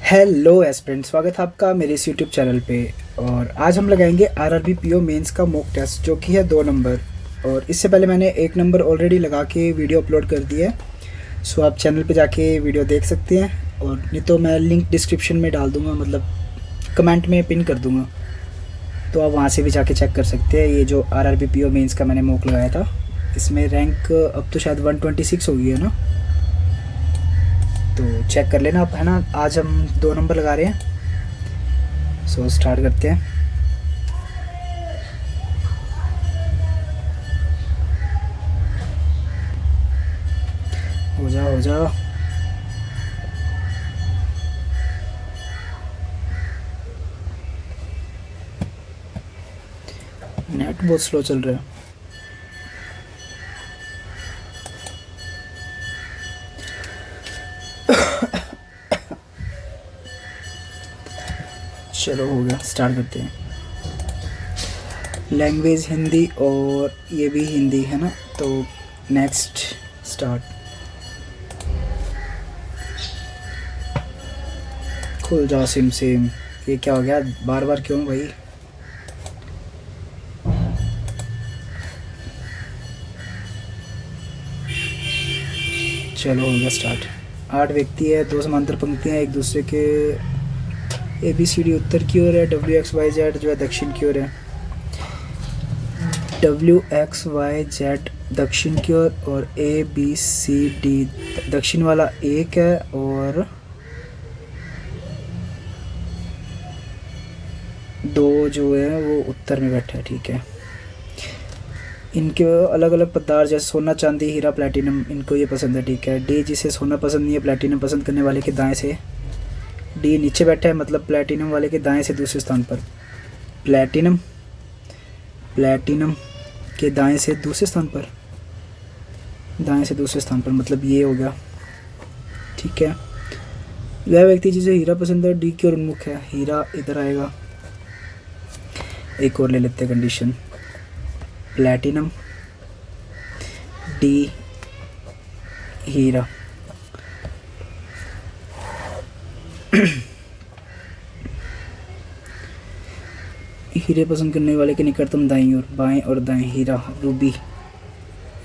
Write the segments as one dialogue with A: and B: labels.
A: Hello aspirant, स्वागत है आपका मेरे इस यूट्यूब चैनल पे। और आज हम लगाएंगे आरआरबी पीओ मेंस का मॉक टेस्ट जो कि है 2 नंबर। और इससे पहले मैंने 1 नंबर ऑलरेडी लगा के वीडियो अपलोड कर दी है। सो आप चैनल पे जाके वीडियो देख सकते हैं, और नहीं तो मैं लिंक डिस्क्रिप्शन में डाल दूँगा, मतलब कमेंट में पिन कर दूँगा, तो आप वहाँ से भी जाके चेक कर सकते हैं। ये जो आरआरबी पीओ मेंस का मैंने मॉक लगाया था, इसमें रैंक अब तो शायद 126 हो गई है ना, तो चेक कर लेना आप, है ना। आज हम 2 नंबर लगा रहे हैं। सो स्टार्ट करते हैं। हो जा हो जा। नेट बहुत स्लो चल रहा है। चलो हो गया, स्टार्ट करते हैं। लैंग्वेज हिंदी और ये भी हिंदी है ना, तो नेक्स्ट स्टार्ट। खुल जाओ सिम सिम। ये क्या हो गया, बार बार क्यों भाई। चलो हो गया स्टार्ट। 8 व्यक्ति है, 2 समांतर पंक्तियाँ एक दूसरे के ABCD उत्तर की ओर है, WXYZ जो है दक्षिण की ओर है। WXYZ दक्षिण की ओर और ABCD दक्षिण वाला एक है और 2 जो है वो उत्तर में बैठा है। ठीक है, इनके अलग अलग पदार्थ जैसे सोना चांदी हीरा प्लैटिनम, इनको ये पसंद है। ठीक है, डी जिसे सोना पसंद नहीं है प्लैटिनम पसंद करने वाले के दाएं से, डी नीचे बैठा है मतलब प्लैटिनम वाले के दाएं से दूसरे स्थान पर। प्लैटिनम प्लैटिनम के दाएं से दूसरे स्थान पर, दाएं से दूसरे स्थान पर मतलब ये हो गया। ठीक है, वह व्यक्ति जिसे हीरा पसंद है डी की ओर उन्मुख है, हीरा इधर आएगा। एक और ले लेते हैं कंडीशन, प्लैटिनम डी हीरा। हीरे पसंद करने वाले के निकटतम दाईं ओर, बाएं और दाएं हीरा रूबी।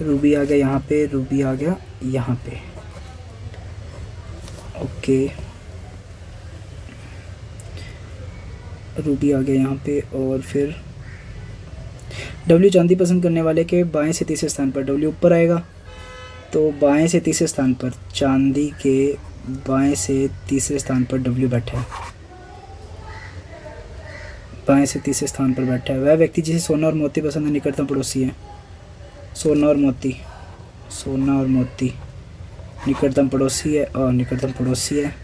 A: रूबी आ गया यहाँ पे, रूबी आ गया यहाँ पे। ओके, रूबी आ गया यहाँ पे। और फिर डब्ल्यू चांदी पसंद करने वाले के बाएं से तीसरे स्थान पर, डब्ल्यू ऊपर आएगा तो बाएं से तीसरे स्थान पर, चांदी के बाएं से तीसरे स्थान पर डब्ल्यू बैठा है, बाएं से तीसरे स्थान पर बैठा है। वह व्यक्ति जिसे सोना और मोती पसंद है निकटतम पड़ोसी है, सोना और मोती, सोना और मोती निकटतम पड़ोसी है, और निकटतम पड़ोसी है।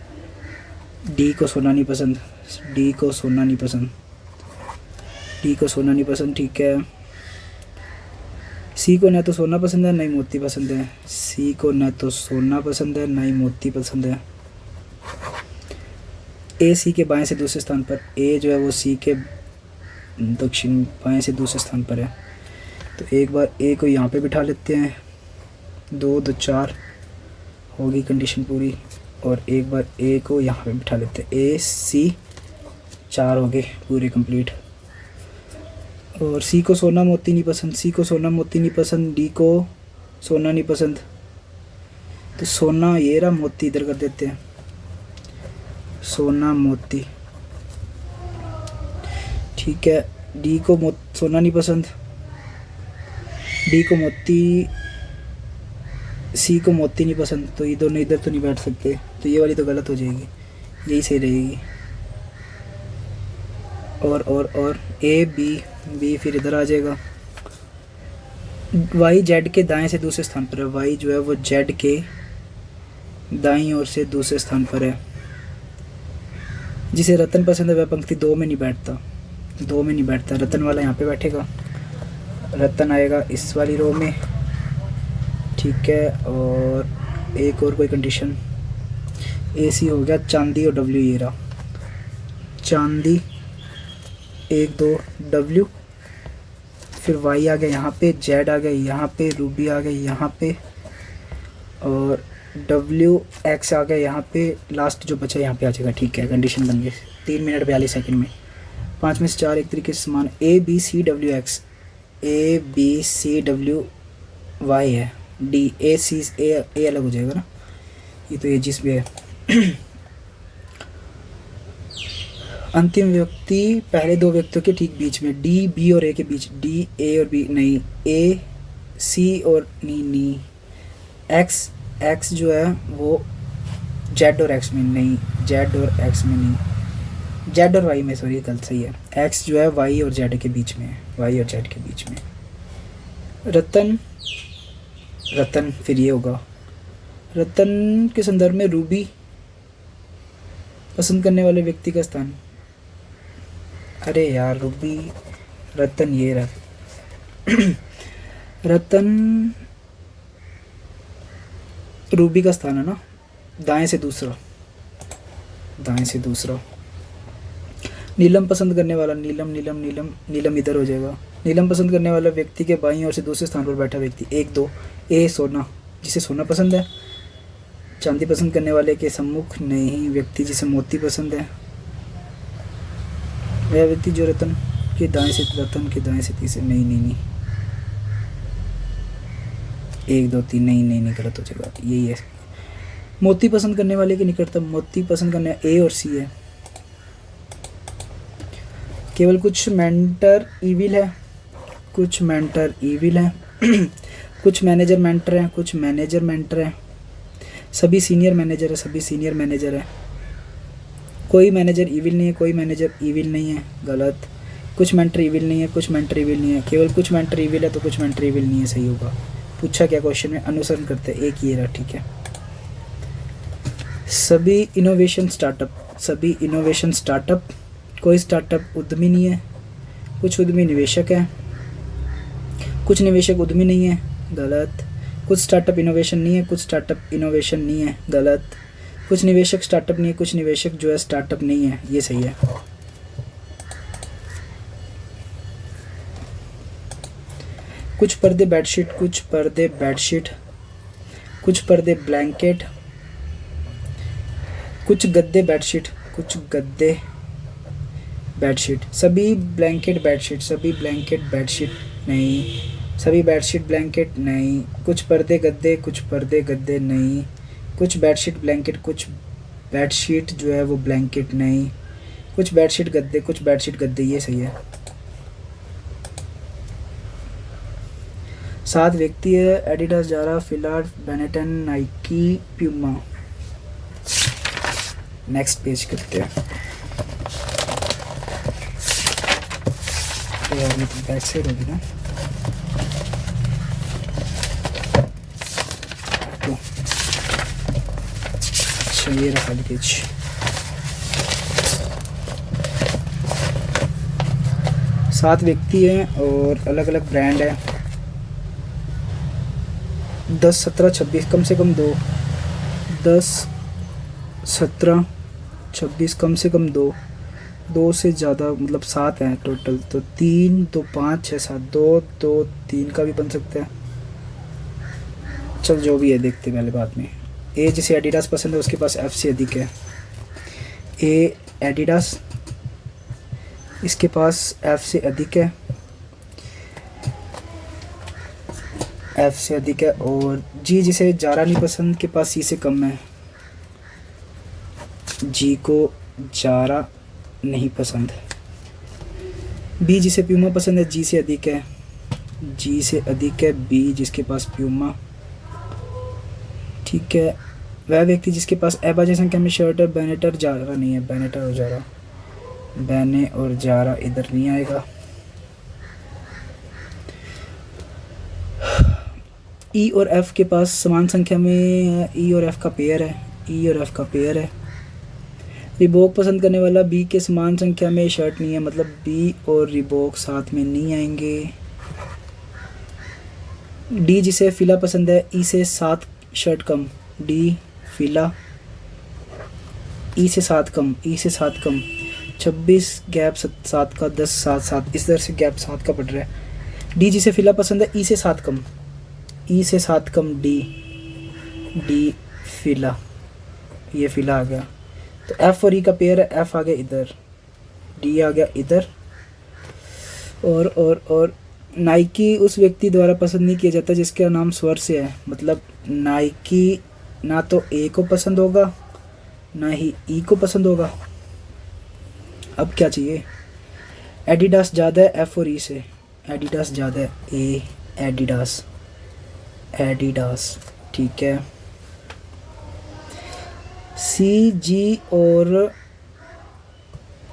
A: डी को सोना नहीं पसंद, डी को सोना नहीं पसंद, डी को सोना नहीं पसंद। ठीक है, सी को न तो सोना पसंद है न ही मोती पसंद है, सी को न तो सोना पसंद है न ही मोती पसंद है। ए सी के बाएं से दूसरे स्थान पर, ए जो है वो सी के दक्षिण बाएं से दूसरे स्थान पर है, तो एक बार ए को यहाँ पे बिठा लेते हैं। 2 2 4 होगी कंडीशन पूरी, और एक बार ए को यहाँ पे बिठा लेते हैं। ए सी 4 हो गए पूरे कंप्लीट। और सी को सोना मोती नहीं पसंद, सी को सोना मोती नहीं पसंद, डी को सोना नहीं पसंद, तो सोना ये रहा, मोती इधर कर देते हैं, सोना मोती। ठीक है, डी को सोना नहीं पसंद, डी को मोती, सी को मोती नहीं पसंद, तो ये दोनों इधर तो नहीं बैठ सकते, तो ये वाली तो गलत हो जाएगी, यही सही रहेगी। और ए बी, बी फिर इधर आ जाएगा। वाई जेड के दाएं से दूसरे स्थान पर है, वाई जो है वो जेड के दाईं ओर से दूसरे स्थान पर है। जिसे रतन पसंद है वह पंक्ति 2 में नहीं बैठता, 2 में नहीं बैठता, रतन वाला यहाँ पे बैठेगा, रतन आएगा इस वाली रो में। ठीक है, और एक और कोई कंडीशन, ए सी हो गया, चांदी और डब्ल्यू ये रहा, चांदी 1 2 डब्ल्यू, फिर वाई आ गया यहाँ पे, जेड आ गया यहाँ पे, रूबी आ गया यहाँ पे, और डब्ल्यू एक्स आ गया यहाँ पे, लास्ट जो बचा यहाँ पे आ जाएगा। ठीक है, कंडीशन बन गई 3 मिनट 42 सेकंड में। 5 में से 4 एक तरीके से समान, A B C W X, A B C W Y है, डी ए सी ए अलग हो जाएगा ना, ये तो ए जिस भी है। अंतिम व्यक्ति पहले दो व्यक्तियों के ठीक बीच में, डी बी और ए के बीच, डी ए और बी नहीं, ए सी और नी, एक्स एक्स जो है वो जेड और एक्स में नहीं, जेड और एक्स में नहीं, जेड और वाई में, सॉरी गलत सही है, एक्स जो है वाई और जेड के बीच में है, वाई और जेड के बीच में। रतन, रतन फिर ये होगा, रतन के संदर्भ में रूबी पसंद करने वाले व्यक्ति का स्थान, अरे यार रूबी रतन ये रतन रूबी का स्थान है ना, दाएं से दूसरा, दाएं से दूसरा। नीलम पसंद करने वाला, नीलम नीलम नीलम नीलम इधर हो जाएगा। नीलम पसंद करने वाला व्यक्ति के बाईं ओर से दूसरे स्थान पर बैठा व्यक्ति, 1 2। ए सोना, जिसे सोना पसंद है। चांदी पसंद करने वाले के सम्मुख नहीं, व्यक्ति जिसे मोती पसंद है, वह व्यक्ति जो रतन के दाएं से, रतन के दाएं से तीसरे, नहीं नहीं नहीं, 1 2 3 नहीं नहीं नहीं गलत हो जाएगा, यही है। मोती पसंद करने वाले के निकटतम, मोती पसंद करने ए और सी है। केवल कुछ मेंटर ईविल है, कुछ मेंटर ईविल है। कुछ मैनेजर मेंटर हैं, कुछ मैनेजर मेंटर हैं। सभी सीनियर मैनेजर है, सभी सीनियर मैनेजर है। कोई मैनेजर ईविल नहीं है, कोई मैनेजर ईविल नहीं है, गलत। कुछ मेंटर ईविल नहीं है, कुछ मेंटर ईविल नहीं है। केवल कुछ मेंटर ईविल है तो कुछ मेंटर ईविल नहीं है, सही होगा। पूछा क्या क्वेश्चन में, अनुसरण करते, एक ये रहा, ठीक है। सभी इनोवेशन स्टार्टअप, सभी इनोवेशन स्टार्टअप, कोई स्टार्टअप उद्यमी नहीं है, कुछ उद्यमी निवेशक है, कुछ निवेशक उद्यमी नहीं है, गलत। कुछ स्टार्टअप इनोवेशन नहीं है, कुछ स्टार्टअप इनोवेशन नहीं है, गलत। कुछ निवेशक स्टार्टअप नहीं है, कुछ निवेशक जो है स्टार्टअप नहीं है, ये सही है। कुछ पर्दे बेडशीट, कुछ पर्दे बेडशीट, कुछ पर्दे ब्लैंकेट, कुछ गद्दे बेडशीट, कुछ गद्दे बेडशीट। सभी ब्लैंकेट बेडशीट, सभी ब्लैंकेट बेडशीट नहीं, सभी बेडशीट ब्लैंकेट नहीं। कुछ पर्दे गद्दे, कुछ पर्दे गद्दे नहीं। कुछ बेडशीट ब्लैंकेट, कुछ बेडशीट जो है वो ब्लैंकेट नहीं। कुछ बेडशीट गद्दे, कुछ बेडशीट गद्दे, ये सही है। 7 व्यक्ति है, Adidas, Zara, Fila, Benetton, Nike, Puma. Next page करते हैं। तो यार ये तो बैक साइड होगी ना, तो अच्छा ये रखा पेज। सात व्यक्ति हैं और अलग अलग ब्रांड है। 10 17 26 कम से कम 2, 10 17 26 कम से कम 2, 2 से ज़्यादा मतलब 7 हैं टोटल। तो 3 2 5 6 7, 2 2 3 का भी बन सकता है। चल जो भी है देखते पहले बाद में। ए जिसे एडिडास पसंद है उसके पास एफ से अधिक है। ए एडिडास, इसके पास एफ से अधिक है, एफ से अधिक है। और जी जिसे जारा नहीं पसंद के पास सी से कम है। जी को जारा नहीं पसंद। बी जिसे प्यूमा पसंद है जी से अधिक है, जी से अधिक है बी जिसके पास प्यूमा, ठीक है। वह व्यक्ति जिसके पास एबाजी संख्या में शर्ट है, बैनेटर जारा नहीं है, बैनेटर और जारा, बैने और जारा इधर नहीं आएगा। ई और एफ के पास समान संख्या में ई और एफ का पेयर है, ई और एफ का पेयर है। रिबोक पसंद करने वाला बी के समान संख्या में शर्ट नहीं है, मतलब बी और रिबोक साथ में नहीं आएंगे। डी जिसे फिला पसंद है ई से 7 शर्ट कम, डी फिला, ई से 7 कम, ई से 7 कम। 26 गैप 7 का, 10 7 7 इस तरह से गैप 7 का पड़ रहा है। डी जिसे फिला पसंद है ई से 7 कम, ई से 7 कम डी, डी फिला, ये फिला आ गया। तो एफ और ई का पेयर है, एफ आ गया इधर, डी आ गया इधर। और नाइकी उस व्यक्ति द्वारा पसंद नहीं किया जाता जिसका नाम स्वर से है, मतलब नाइकी ना तो ए को पसंद होगा ना ही ई को पसंद होगा। अब क्या चाहिए? एडिडास ज़्यादा है एफ और ई से, एडिडास ज़्यादा है, ए एडिडास, एडिडास ठीक है। सी जी और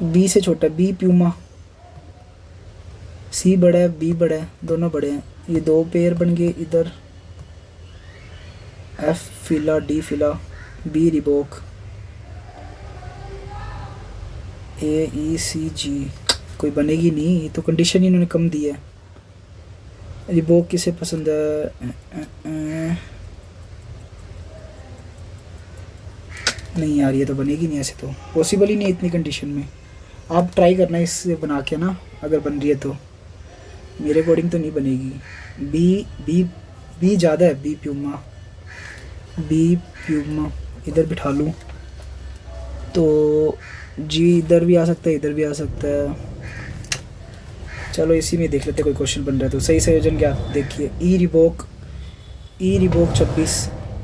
A: बी से छोटा है, बी प्यूमा, सी बड़ा है बी बड़ा है, दोनों बड़े हैं, ये दो पेयर बन गए इधर, एफ फिला डी फिला, बी रिबोक, ए ई सी जी, कोई बनेगी नहीं, तो कंडीशन इन्होंने कम दी है। रिबोक किसे पसंद है? नहीं यार ये तो बनेगी नहीं, ऐसे तो पॉसिबल ही नहीं इतनी कंडीशन में। आप ट्राई करना इससे बना के ना, अगर बन रही है तो, मेरे अकॉर्डिंग तो नहीं बनेगी। बी बी बी ज़्यादा है, बी प्यूमा, बी प्यूमा इधर बिठा लूँ तो जी इधर भी आ सकता है, इधर भी आ सकता है। चलो इसी में देख लेते हैं, कोई क्वेश्चन बन रहा है तो। सही संयोजन क्या देखिए, ई रिबोक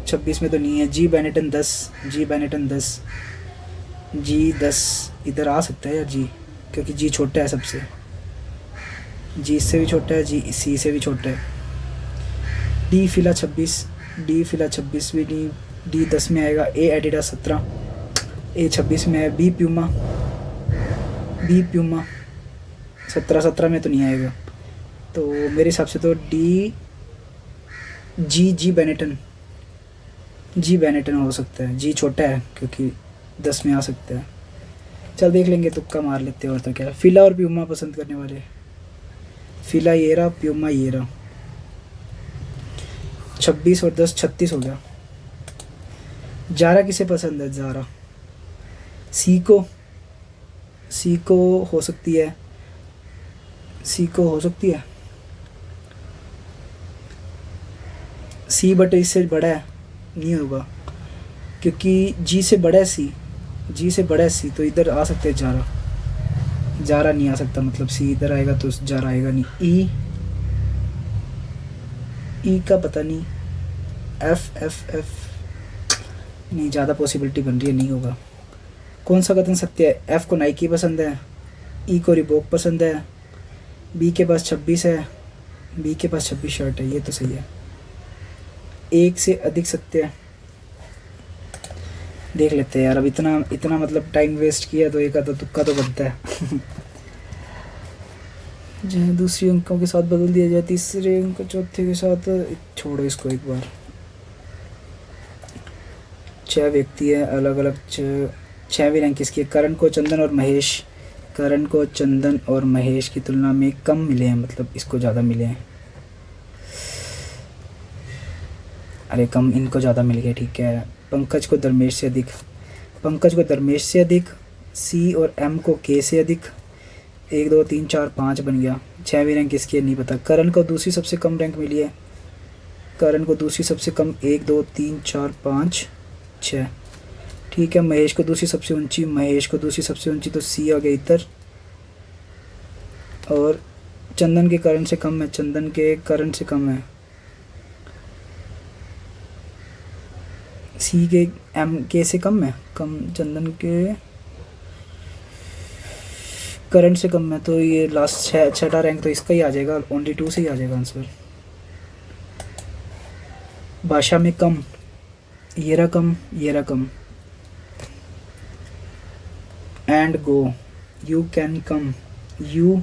A: 26 में तो नहीं है। जी बेनेटन 10, जी बेनेटन 10, जी 10 इधर आ सकता है यार जी, क्योंकि जी छोटा है सबसे, जी इससे भी छोटा है, जी सी से भी छोटा है। डी फिला 26, डी फिला 26 भी नहीं, डी 10 में आएगा। ए एडिडास 17, ए 26 में है। बी प्यूमा 17 में तो नहीं आएगा, तो मेरे हिसाब से तो डी जी बेनेटन हो सकता है, जी छोटा है क्योंकि 10 में आ सकता है। चल देख लेंगे, तुक्का मार लेते हैं, और तो क्या। फिला और प्यूमा पसंद करने वाले, फिला ये रहा, प्यूमा ये रहा। 26 और 10 36 हो गया। जारा किसे पसंद है? जारा सी को हो सकती है, सी को हो सकती है, सी बट इससे बड़ा है, नहीं होगा क्योंकि जी से बड़ा है सी, जी से बड़ा है सी, तो इधर आ सकते हैं जारा, जारा नहीं आ सकता, मतलब सी इधर आएगा तो जारा आएगा नहीं। ई का पता नहीं, एफ नहीं, ज़्यादा पॉसिबिलिटी बन रही है, नहीं होगा। कौन सा कथन सत्य है? एफ को नाइकी पसंद है, ई को रिबोक पसंद है, बी के पास 26 है, बी के पास 26 शर्ट है, ये तो सही है। एक से अधिक सत्य है, देख लेते हैं यार। अब इतना मतलब टाइम वेस्ट किया तो एक आधा तुक्का तो बनता है। जो दूसरी अंकों के साथ बदल दिया जाए, तीसरे अंक चौथे के साथ, छोड़ो इसको एक बार। 6 व्यक्ति है अलग अलग, 6वीं रैंक किसकी है? करण को चंदन और महेश की तुलना में कम मिले हैं, मतलब इसको ज़्यादा मिले हैं। अरे कम इनको ज़्यादा मिल गए, ठीक है। पंकज को धर्मेश से अधिक, सी और एम को के से अधिक। 1 2 3 4 5 बन गया। 6वीं रैंक किसकी है? नहीं पता। करण को दूसरी सबसे कम रैंक मिली है, करण को दूसरी सबसे कम 1 2 3 4 5 6, ठीक है। महेश को दूसरी सबसे ऊंची, तो सी आ गया इधर। और चंदन के करण से कम है, सी के एम के से कम है, चंदन के करंट से कम है, तो ये लास्ट छठा रैंक तो इसका ही आ जाएगा, ओनली 2 से ही आ जाएगा आंसर। भाषा में कम, ये रहा come. And go, you can come, you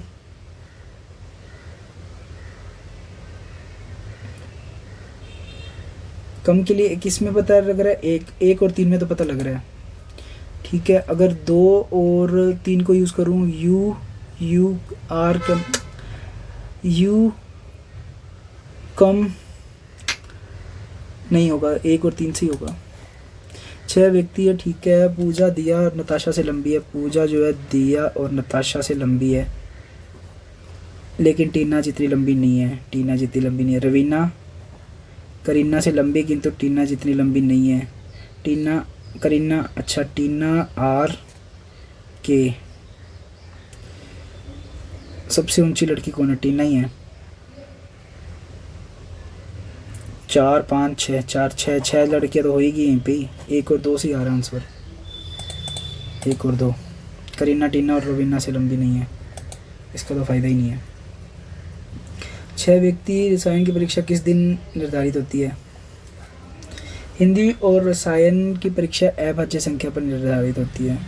A: come के लिए किस में पता लग रहा है? एक और 3 में तो पता लग रहा है, ठीक है। अगर 2 और 3 को यूज़ करूँ, यू आर कम, यू कम नहीं होगा, 1 और 3 से ही होगा। 6 व्यक्ति है, ठीक है। पूजा दिया और नताशा से लंबी है, पूजा जो है दिया और नताशा से लंबी है, लेकिन टीना जितनी लंबी नहीं है। रवीना करीना से लंबी, किंतु टीना जितनी लंबी नहीं है। टीना, करीना, अच्छा टीना आर के। सबसे ऊंची लड़की कौन है? टीना ही है। 4 5 6, 4 6 6 लड़कियाँ तो होएगी यहीं पे ही। 1 और 2 से आ रहा है आंसर, 1 और 2। करीना, टीना और रोबिना से लंबी नहीं है, इसका तो फ़ायदा ही नहीं है। 6 व्यक्ति रसायन की परीक्षा किस दिन निर्धारित होती है? हिंदी और रसायन की परीक्षा अभाज्य संख्या पर निर्धारित होती है।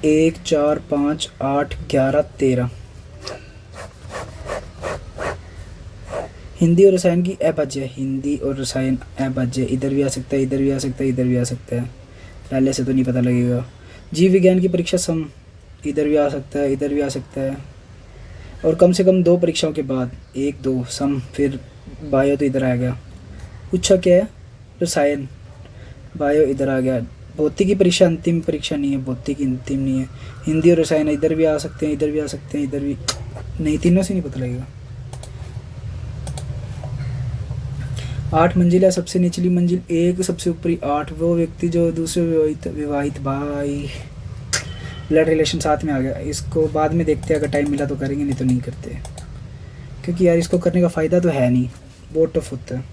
A: 1 4 5 8 11 13। हिंदी और रसायन की अभाज्य, हिंदी और रसायन अभाज्य, इधर भी आ सकता है, इधर भी आ सकता है, इधर भी आ सकता है, पहले से तो नहीं पता लगेगा। जीव विज्ञान की परीक्षा सम, इधर भी आ सकता है, इधर भी आ सकता है, और कम से कम 2 परीक्षाओं के बाद 1 2 सम, फिर बायो तो इधर आ गया। पूछा क्या है? रसायन, बायो इधर आ गया। भौतिक की परीक्षा अंतिम परीक्षा नहीं है, भौतिक अंतिम नहीं है। हिंदी और रसायन इधर भी आ सकते हैं, इधर भी आ सकते हैं, इधर भी नहीं, तीनों से नहीं पता लगेगा। 8 मंजिल है, सबसे निचली मंजिल 1, सबसे ऊपरी 8। वो व्यक्ति जो दूसरे विवाहित भाई, ब्लड रिलेशन साथ में आ गया। इसको बाद में देखते हैं, अगर टाइम मिला तो करेंगे, नहीं तो नहीं करते, क्योंकि यार इसको करने का फ़ायदा तो है नहीं, बहुत टफ होता है।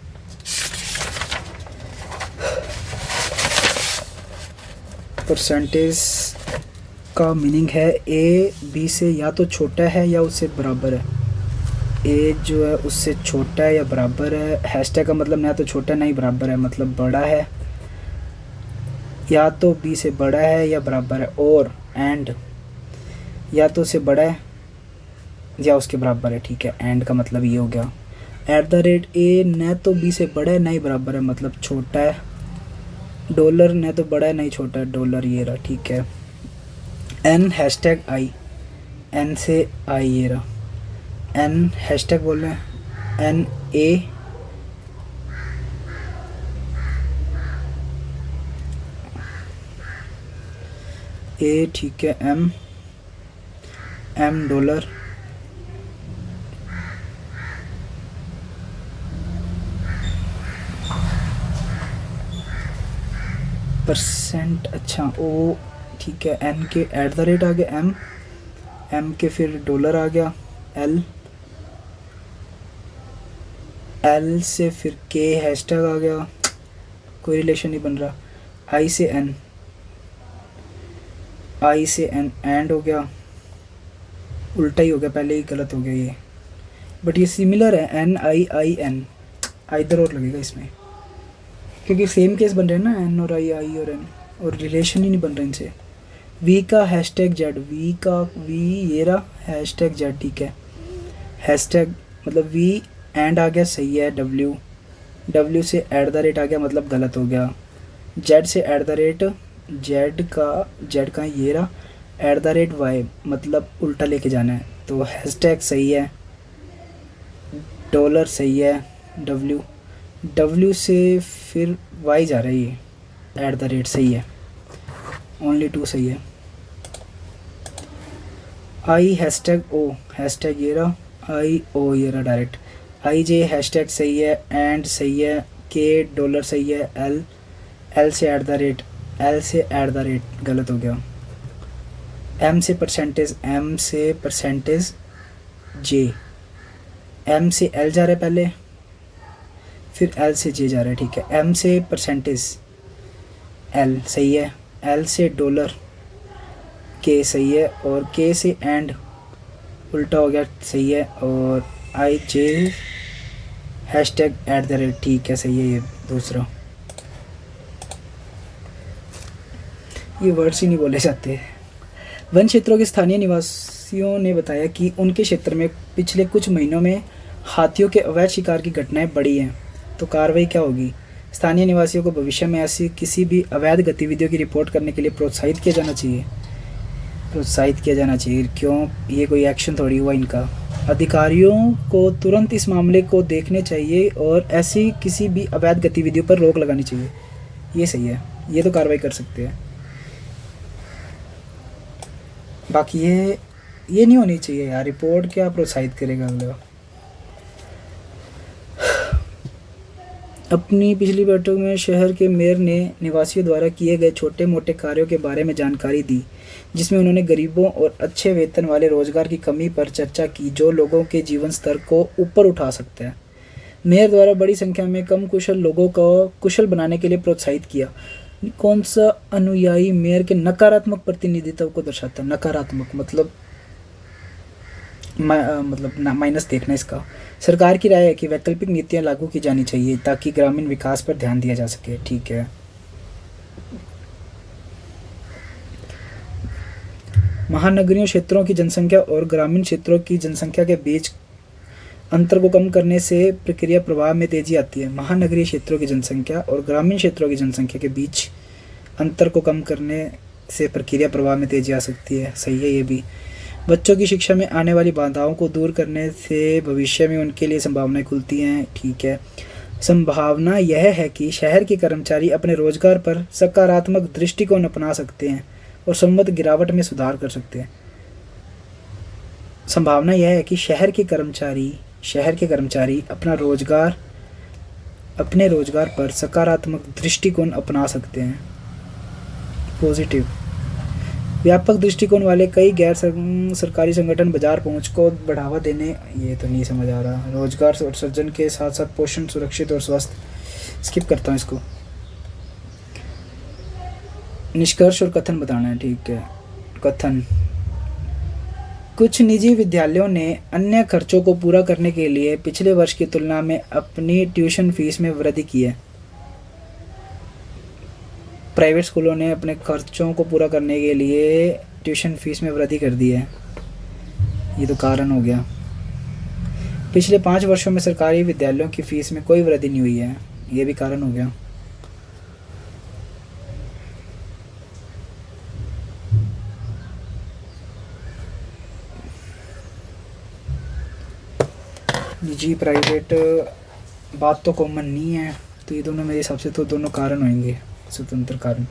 A: परसेंटेज का मीनिंग है ए बी से या तो छोटा है या उससे बराबर है। ए जो है उससे छोटा है या बराबर है। हैशटैग का मतलब ना तो छोटा ना ही बराबर है, मतलब बड़ा है, या तो बी से बड़ा है या बराबर है। और एंड या तो उससे बड़ा है या उसके बराबर है, ठीक है। एंड का मतलब ये हो गया। @ ए न तो बी से बड़ा है ना ही बराबर है, मतलब छोटा है। डॉलर न तो बड़ा है ना ही छोटा है, डॉलर ये रहा, ठीक है। एन हैशटैग आई, एन से आई ये रहा। एन हैशटैग बोल रहे हैं, एन ए ठीक है। एम डॉलर, परसेंट, अच्छा ओ ठीक है। एन के @ आ गया, एम के फिर डॉलर आ गया, एल से फिर के हैशटैग आ गया, कोई रिलेशन नहीं बन रहा। आई से एन, आई से एन एंड हो गया, उल्टा ही हो गया, पहले ही गलत हो गया ये, बट ये सिमिलर है। एन आई आई एन, इधर और लगेगा इसमें, क्योंकि सेम केस बन रहे हैं ना, एन और आई, आई और एन, और रिलेशन ही नहीं बन रहा इनसे। वी का हैशटैग जेड, वी का वी ये रहा, हैशटैग जेड, ठीक है। हैशटैग मतलब वी एंड आ गया, सही है। डब्ल्यू से @ आ गया, मतलब गलत हो गया। जेड से @ जेड का ये रहा, @ मतलब उल्टा लेके जाना है, तो हैशटैग सही है। डॉलर सही है। डब्ल्यू से फिर वाई जा रहा है, ये @ सही है, ओनली 2 सही है। आई हैशटैग ओ, हैशटैग ये रहा, आई ओ ये रहा डायरेक्ट। आई जे हैशटैग सही है, एंड सही है। के डॉलर सही है। एल से @ गलत हो गया। एम से परसेंटेज जे, एम से एल जा रहा है पहले, फिर एल से जे जा रहा है, ठीक है। एम से परसेंटेज एल सही है। एल से डॉलर के सही है, और के से एंड उल्टा हो गया, सही है। और आई जे हैशटैग @ ठीक है, सही है ये दूसरा। ये वर्ड्स ही नहीं बोले जाते। वन क्षेत्रों के स्थानीय निवासियों ने बताया कि उनके क्षेत्र में पिछले कुछ महीनों में हाथियों के अवैध शिकार की घटनाएं बढ़ी हैं, तो कार्रवाई क्या होगी? स्थानीय निवासियों को भविष्य में ऐसी किसी भी अवैध गतिविधियों की रिपोर्ट करने के लिए प्रोत्साहित किया जाना चाहिए। क्यों? ये कोई एक्शन थोड़ी हुआ इनका। अधिकारियों को तुरंत इस मामले को देखने चाहिए और ऐसी किसी भी अवैध गतिविधियों पर रोक लगानी चाहिए। ये सही है, ये तो कार्रवाई कर सकते हैं। बाकी ये नहीं होनी चाहिए यार, रिपोर्ट क्या प्रोत्साहित करेगा अगले। अपनी पिछली बैठक में शहर के मेयर ने निवासियों द्वारा किए गए छोटे मोटे कार्यों के बारे में जानकारी दी, जिसमें उन्होंने गरीबों और अच्छे वेतन वाले रोजगार की कमी पर चर्चा की जो लोगों के जीवन स्तर को ऊपर उठा सकते हैं। मेयर द्वारा बड़ी संख्या में कम कुशल लोगों को कुशल बनाने के लिए प्रोत्साहित किया। कौन सा अनुयायी मेयर के नकारात्मक प्रतिनिधित्व को दर्शाता है? नकारात्मक मतलब माइनस देखना इसका। सरकार की राय है कि वैकल्पिक नीतियां लागू की जानी चाहिए ताकि ग्रामीण विकास पर ध्यान दिया जा सके। ठीक है। महानगरीय क्षेत्रों की जनसंख्या और ग्रामीण क्षेत्रों की जनसंख्या के बीच अंतर को कम करने से प्रक्रिया प्रवाह में तेजी आती है। महानगरीय क्षेत्रों की जनसंख्या और ग्रामीण क्षेत्रों की जनसंख्या के बीच अंतर को कम करने से प्रक्रिया प्रवाह में तेजी आ सकती है। सही है ये भी। बच्चों की शिक्षा में आने वाली बाधाओं को दूर करने से भविष्य में उनके लिए संभावनाएं खुलती हैं। ठीक है। संभावना यह है कि शहर के कर्मचारी अपने रोजगार पर सकारात्मक दृष्टिकोण अपना सकते हैं और संबंध गिरावट में सुधार कर सकते हैं। संभावना यह है कि शहर के कर्मचारी अपने रोजगार पर सकारात्मक दृष्टिकोण अपना सकते हैं। पॉजिटिव। व्यापक दृष्टिकोण वाले कई गैर सरकारी संगठन बाजार पहुंच को बढ़ावा देने, ये तो नहीं समझ आ रहा, रोजगार और सृजन के साथ साथ पोषण, सुरक्षित और स्वस्थ। स्किप करता हूँ इसको। निष्कर्ष और कथन बताना है। ठीक है। कथन। कुछ निजी विद्यालयों ने अन्य खर्चों को पूरा करने के लिए पिछले वर्ष की तुलना में अपनी ट्यूशन फीस में वृद्धि की है। प्राइवेट स्कूलों ने अपने खर्चों को पूरा करने के लिए ट्यूशन फीस में वृद्धि कर दी है। ये तो कारण हो गया। पिछले 5 वर्षों में सरकारी विद्यालयों की फीस में कोई वृद्धि नहीं हुई है। ये भी कारण हो गया। निजी प्राइवेट बात तो कॉमन नहीं है, तो ये दोनों मेरे हिसाब से तो दोनों कारण होंगे, स्वतंत्र कारण।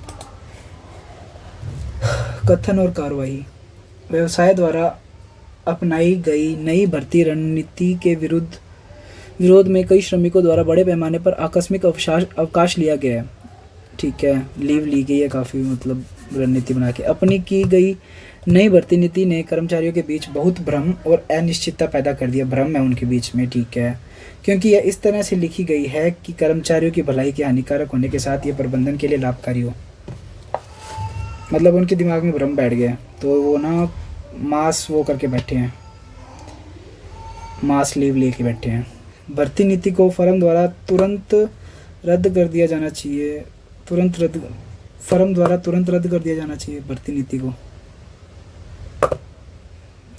A: कथन और कार्रवाई। व्यवसाय द्वारा अपनाई गई नई भर्ती रणनीति के विरोध में कई श्रमिकों द्वारा बड़े पैमाने पर आकस्मिक अवकाश लिया गया है। ठीक है। लीव ली गई है काफ़ी, मतलब रणनीति बना के। अपनी की गई नई भर्ती नीति ने कर्मचारियों के बीच बहुत भ्रम और अनिश्चितता पैदा कर दिया। भ्रम है उनके बीच में। ठीक है। क्योंकि यह इस तरह से लिखी गई है कि कर्मचारियों की भलाई के हानिकारक होने के साथ ये प्रबंधन के लिए लाभकारी हो। मतलब उनके दिमाग में भ्रम बैठ गया, तो वो ना मास वो करके बैठे हैं, मास लीव लेके बैठे हैं। भर्ती नीति को फर्म द्वारा तुरंत रद्द कर दिया जाना चाहिए। फर्म द्वारा तुरंत रद्द कर दिया जाना चाहिए भर्ती नीति को।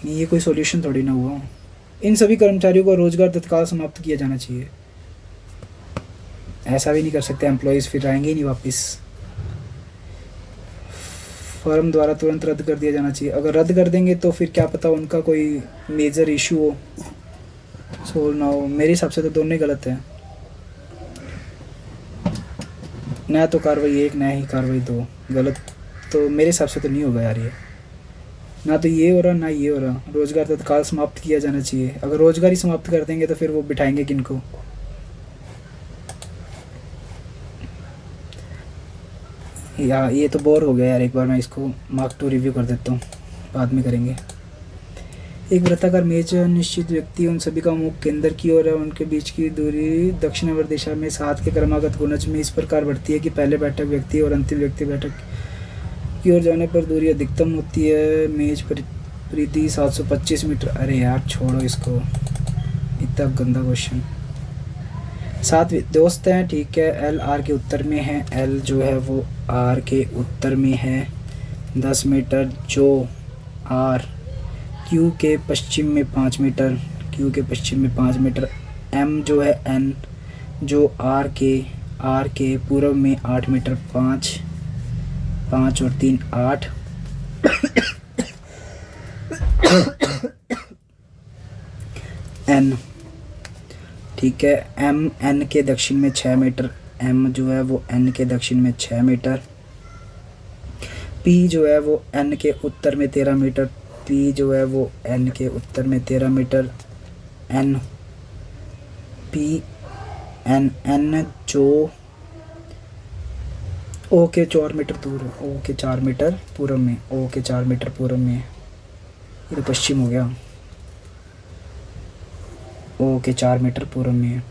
A: ये कोई सॉल्यूशन थोड़ी ना हुआ। इन सभी कर्मचारियों को रोजगार तत्काल समाप्त किया जाना चाहिए। ऐसा भी नहीं कर सकते, एम्प्लॉयज़ फिर आएंगे ही नहीं वापस। फर्म द्वारा तुरंत रद्द कर दिया जाना चाहिए। अगर रद्द कर देंगे तो फिर क्या पता उनका कोई मेजर इशू हो, सोल्व ना हो। मेरे हिसाब से तो दोनों ही गलत है। ना तो कार्रवाई 1 ना ही कार्रवाई 2 गलत, तो मेरे हिसाब से तो नहीं होगा यार। ये ना तो ये हो रहा ना ये हो रहा। रोजगार तत्काल समाप्त किया जाना चाहिए। अगर रोजगार ही समाप्त कर देंगे तो फिर वो बिठाएंगे किनको? यार ये तो बोर हो गया यार। एक बार मैं इसको मार्क 2 रिव्यू कर देता हूँ, बाद में करेंगे। एक वृत्ताकार मेज निश्चित व्यक्ति उन सभी का मुख केंद्र की ओर है। उनके बीच की दूरी दक्षिणावर्त दिशा में 7 के क्रमागत गुणज में इस प्रकार बढ़ती है कि पहले बैठक व्यक्ति और अंतिम व्यक्ति बैठक की ओर जाने पर दूरी अधिकतम होती है। मेज परिधि 725 मीटर। अरे यार छोड़ो इसको, इतना गंदा क्वेश्चन। 7 दोस्त हैं। ठीक है। एल आर के उत्तर में है। एल जो है वो आर के उत्तर में है 10 मीटर, जो आर क्यू के पश्चिम में 5 मीटर, क्यू के पश्चिम में 5 मीटर। एम जो है एन जो आर के पूर्व में 8 मीटर, 5 और 3 8। एन ठीक है। एम एन के दक्षिण में 6 मीटर। एम जो है वो एन के दक्षिण में 6 मीटर। पी जो है वो एन के उत्तर में 13 मीटर। पी जो है वो एन के उत्तर में 13 मीटर। एन पी एन चो ओ के 4 मीटर दूर है, ओ के 4 मीटर पूर्व में, ओ के 4 मीटर पूर्व में। ये तो पश्चिम हो गया, ओ के 4 मीटर पूर्व में है।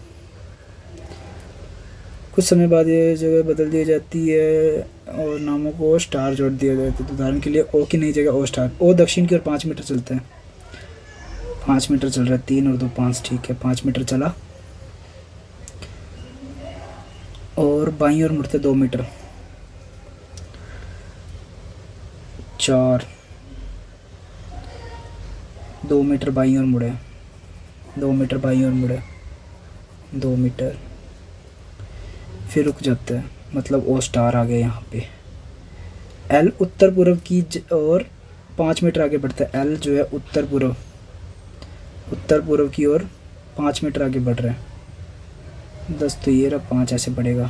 A: कुछ समय बाद ये जगह बदल दी जाती है और नामों को स्टार जोड़ दिया जाता है। तो उदाहरण के लिए ओ की नई जगह ओ स्टार। ओ दक्षिण की ओर 5 मीटर चलता है, 5 मीटर चल रहा है, 3 और 2 5, ठीक है 5 मीटर चला। और बाईं ओर मुड़ते 2 मीटर, 4, 2 मीटर बाईं ओर मुड़े, 2 मीटर बाईं ओर मुड़े, 2 मीटर, फिर रुक जाता है, मतलब ओ स्टार आ गया यहाँ पे। एल उत्तर पूर्व की और 5 मीटर आगे बढ़ता है। एल जो है उत्तर पूर्व की ओर 5 मीटर आगे बढ़ रहा है। 10 तो ये रहा, 5 ऐसे बढ़ेगा।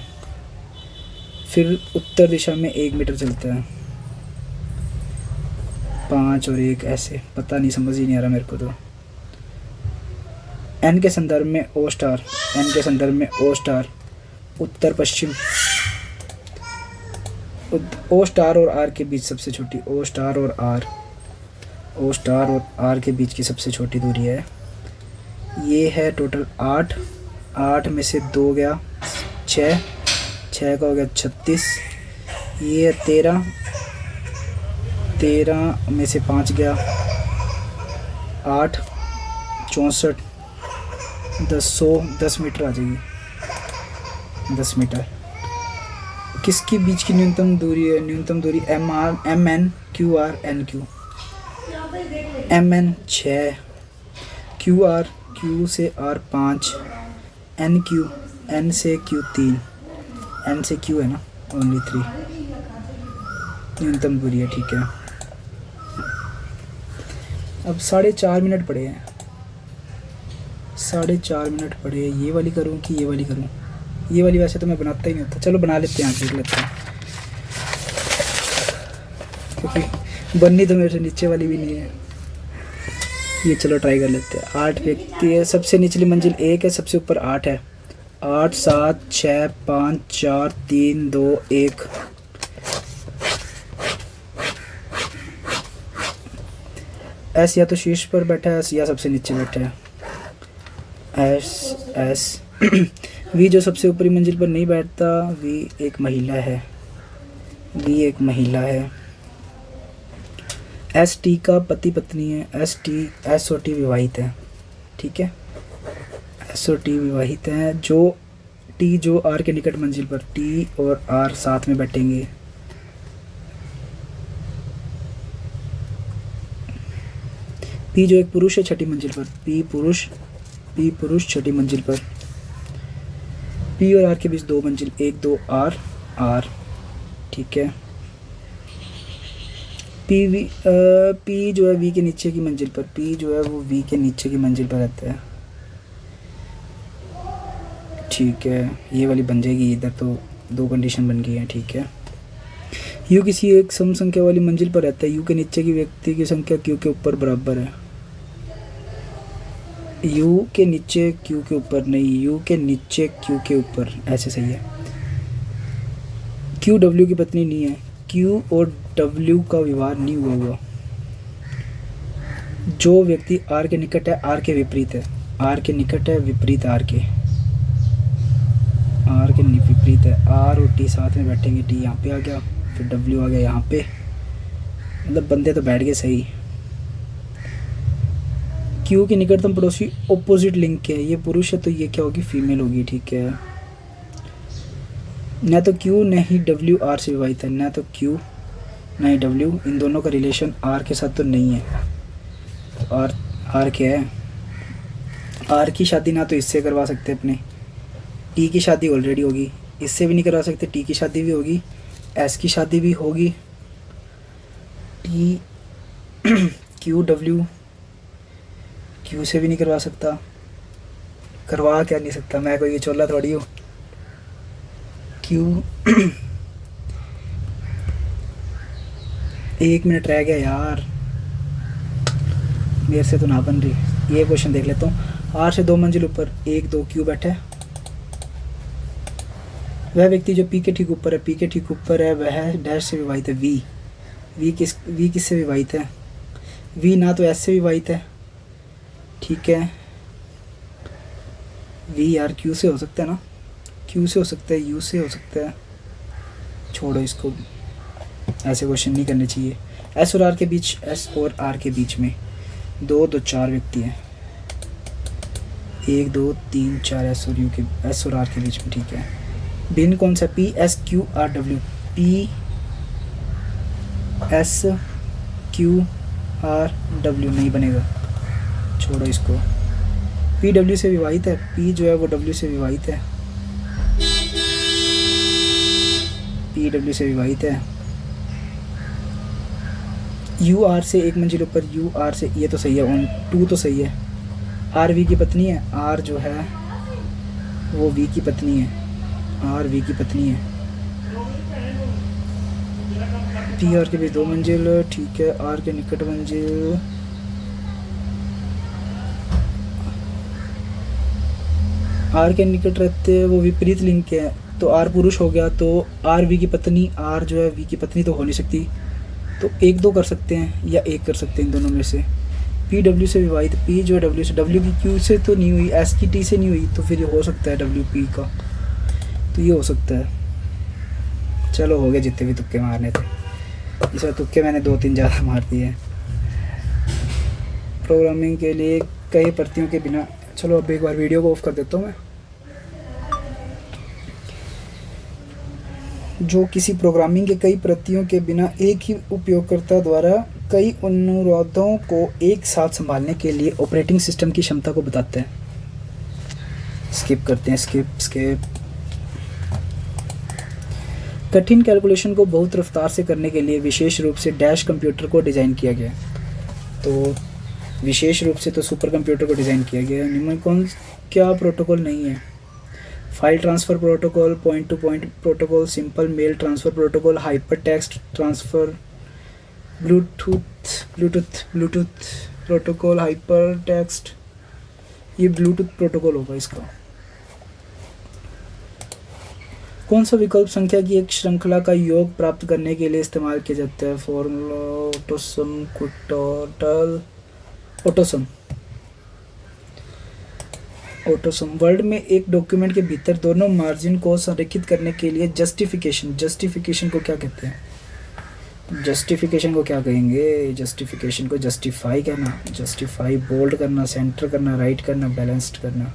A: फिर उत्तर दिशा में 1 मीटर चलता है, 5 और 1 ऐसे, पता नहीं, समझ ही नहीं आ रहा मेरे को तो। एन के संदर्भ में ओ स्टार, एन के संदर्भ में ओ स्टार उत्तर पश्चिम, ओ स्टार और आर के बीच सबसे छोटी, ओ स्टार और आर, ओ स्टार और आर के बीच की सबसे छोटी दूरी है। ये है टोटल 8, 8 में से 2 गया 6, 6 का हो गया 36, ये 13, 13 में से 5 गया 8, 64, 10 मीटर आ जाएगी, 10 मीटर। किसके बीच की न्यूनतम दूरी है? न्यूनतम दूरी M N Q R N Q. M N 6, Q R, Q से आर 5, एन क्यू, एन से क्यू 3, एन से क्यू है ना ओनली 3 न्यूनतम दूरी है, ठीक है। अब 4.5 मिनट पड़े हैं, 4.5 मिनट पड़े। ये वाली करूँ कि ये वाली करूँ? ये वाली वैसे तो मैं बनाता ही नहीं होता, चलो बना लेते हैं, देख लेते हैं, क्योंकि बननी तो मेरे से नीचे वाली भी नहीं है ये। चलो ट्राई कर लेते हैं। 8 व्यक्ति है, सबसे निचली मंजिल 1 है, सबसे ऊपर 8 है। 8 7 6 5 4 3 2 1। एस या तो शीर्ष पर बैठा है या सबसे नीचे बैठा है। एस वी जो सबसे ऊपरी मंजिल पर नहीं बैठता, वी एक महिला है, वी एक महिला है। एस टी का पति पत्नी है, एस और टी विवाहित है, ठीक है, एस और टी विवाहित हैं। जो टी जो आर के निकट मंजिल पर, टी और आर साथ में बैठेंगे। पी जो एक पुरुष है छठी मंजिल पर, पी पुरुष छठी मंजिल पर। पी और आर के बीच 2 मंजिल, 1 2 आर, ठीक है। पी जो है वी के नीचे की मंजिल पर, पी जो है वो वी के नीचे की मंजिल पर रहता है, ठीक है। ये वाली बन जाएगी, इधर तो 2 कंडीशन बन गई है, ठीक है। यू किसी एक सम संख्या वाली मंजिल पर रहता है, यू के नीचे की व्यक्ति की संख्या क्यू के ऊपर बराबर है। यू के नीचे क्यू के ऊपर नहीं, यू के नीचे क्यू के ऊपर, ऐसे सही है। क्यू डब्ल्यू की पत्नी नहीं है, क्यू और डब्ल्यू का विवाह नहीं हुआ। जो व्यक्ति आर के निकट है, आर के विपरीत है, आर के निकट है, विपरीत आर के विपरीत है। आर और टी साथ में बैठेंगे, टी यहाँ पे आ गया, फिर डब्ल्यू आ गया यहाँ पे, मतलब बंदे तो बैठ गए सही। क्यू की निकटतम पड़ोसी ऑपोजिट लिंग के है, ये पुरुष है तो ये क्या होगी, फीमेल होगी, ठीक है। न तो क्यू न ही डब्ल्यू आर से विवाहित है, न तो क्यू न ही डब्ल्यू, इन दोनों का रिलेशन आर के साथ तो नहीं है। तो आर क्या है? आर की शादी ना तो इससे करवा सकते अपने, टी की शादी ऑलरेडी होगी, इससे भी नहीं करवा सकते, टी की शादी भी होगी, एस की शादी भी होगी, टी क्यू डब्ल्यू क्यू से भी नहीं करवा सकता। करवा क्या नहीं सकता, मैं कोई चोला थोड़ी हूँ। क्यू 1 मिनट रह गया यार, मेरे से तो ना बन रही। ये क्वेश्चन देख लेता हूँ। आर से 2 मंजिल ऊपर 1 2 क्यू बैठा है, वह व्यक्ति जो पी के ठीक ऊपर है, पी के ठीक ऊपर है, वह डैश से विभाजित है वी। वी किससे विभाजित है? वी ना तो एस से विभाजित है, ठीक है। वी यार क्यू से हो सकता है ना, क्यू से हो सकता है, यू से हो सकता है। छोड़ो इसको, ऐसे क्वेश्चन नहीं करने चाहिए। एस और आर के बीच, एस और आर के बीच में 2 2 4 व्यक्ति हैं। 1 2 3 4 एस और यू के, एस और आर के बीच में, ठीक है। भिन्न कौन सा? P S Q R W. P S Q R W नहीं बनेगा, छोड़ो इसको। पी डब्ल्यू से विभाजित है, पी जो है वो डब्ल्यू से विभाजित है, पी डब्ल्यू से विभाजित है। यू आर से एक मंजिल ऊपर, यू आर से, ये तो सही है, ऑन 2 तो सही है। आर वी की पत्नी है, आर जो है वो वी की पत्नी है, आर वी की पत्नी है। पी आर के बीच 2 मंजिल, ठीक है। आर के निकट मंजिल, आर के निकट रहते वो विपरीत लिंग के हैं, तो आर पुरुष हो गया, तो आर वी की पत्नी, आर जो है वी की पत्नी तो हो नहीं सकती, तो 1 2 कर सकते हैं या 1 कर सकते हैं इन दोनों में से। पी डब्ल्यू से विभाजित, पी जो है डब्ल्यू से, डब्ल्यू की क्यू से तो नहीं हुई, एस की टी से नहीं हुई, तो फिर ये हो सकता है डब्ल्यू पी का, तो ये हो सकता है। चलो हो गए जितने भी तुक्के मारने थे, इस बार तुक्के मैंने 2-3 ज़्यादा मार दिए हैं। प्रोग्रामिंग के लिए कई प्रतियों के बिना, चलो अब एक बार वीडियो को ऑफ कर देता हूँ मैं। जो किसी प्रोग्रामिंग के कई प्रतियों के बिना एक ही उपयोगकर्ता द्वारा कई अनुरोधों को एक साथ संभालने के लिए ऑपरेटिंग सिस्टम की क्षमता को बताते हैं। स्किप करते हैं, स्किप। कठिन कैलकुलेशन को बहुत रफ्तार से करने के लिए विशेष रूप से डैश कंप्यूटर को डिज़ाइन किया गया। तो विशेष रूप से तो सुपर कंप्यूटर को डिज़ाइन किया गया है। निम्न कौन क्या प्रोटोकॉल नहीं है? File transfer protocol, point to point protocol, simple mail transfer protocol, hyper text transfer, Bluetooth protocol, hyper text, ये ब्लूटूथ प्रोटोकॉल होगा इसका। कौन सा विकल्प संख्या की एक श्रृंखला का योग प्राप्त करने के लिए इस्तेमाल किया जाता है? Formula, AutoSum, total, AutoSum. Word में एक डॉक्यूमेंट के भीतर दोनों मार्जिन को संरेखित करने के लिए जस्टिफिकेशन को क्या कहते हैं? जस्टिफिकेशन को क्या कहेंगे? जस्टिफिकेशन को जस्टिफाई करना, जस्टिफाई बोल्ड करना, सेंटर करना, राइट करना, बैलेंस्ड करना।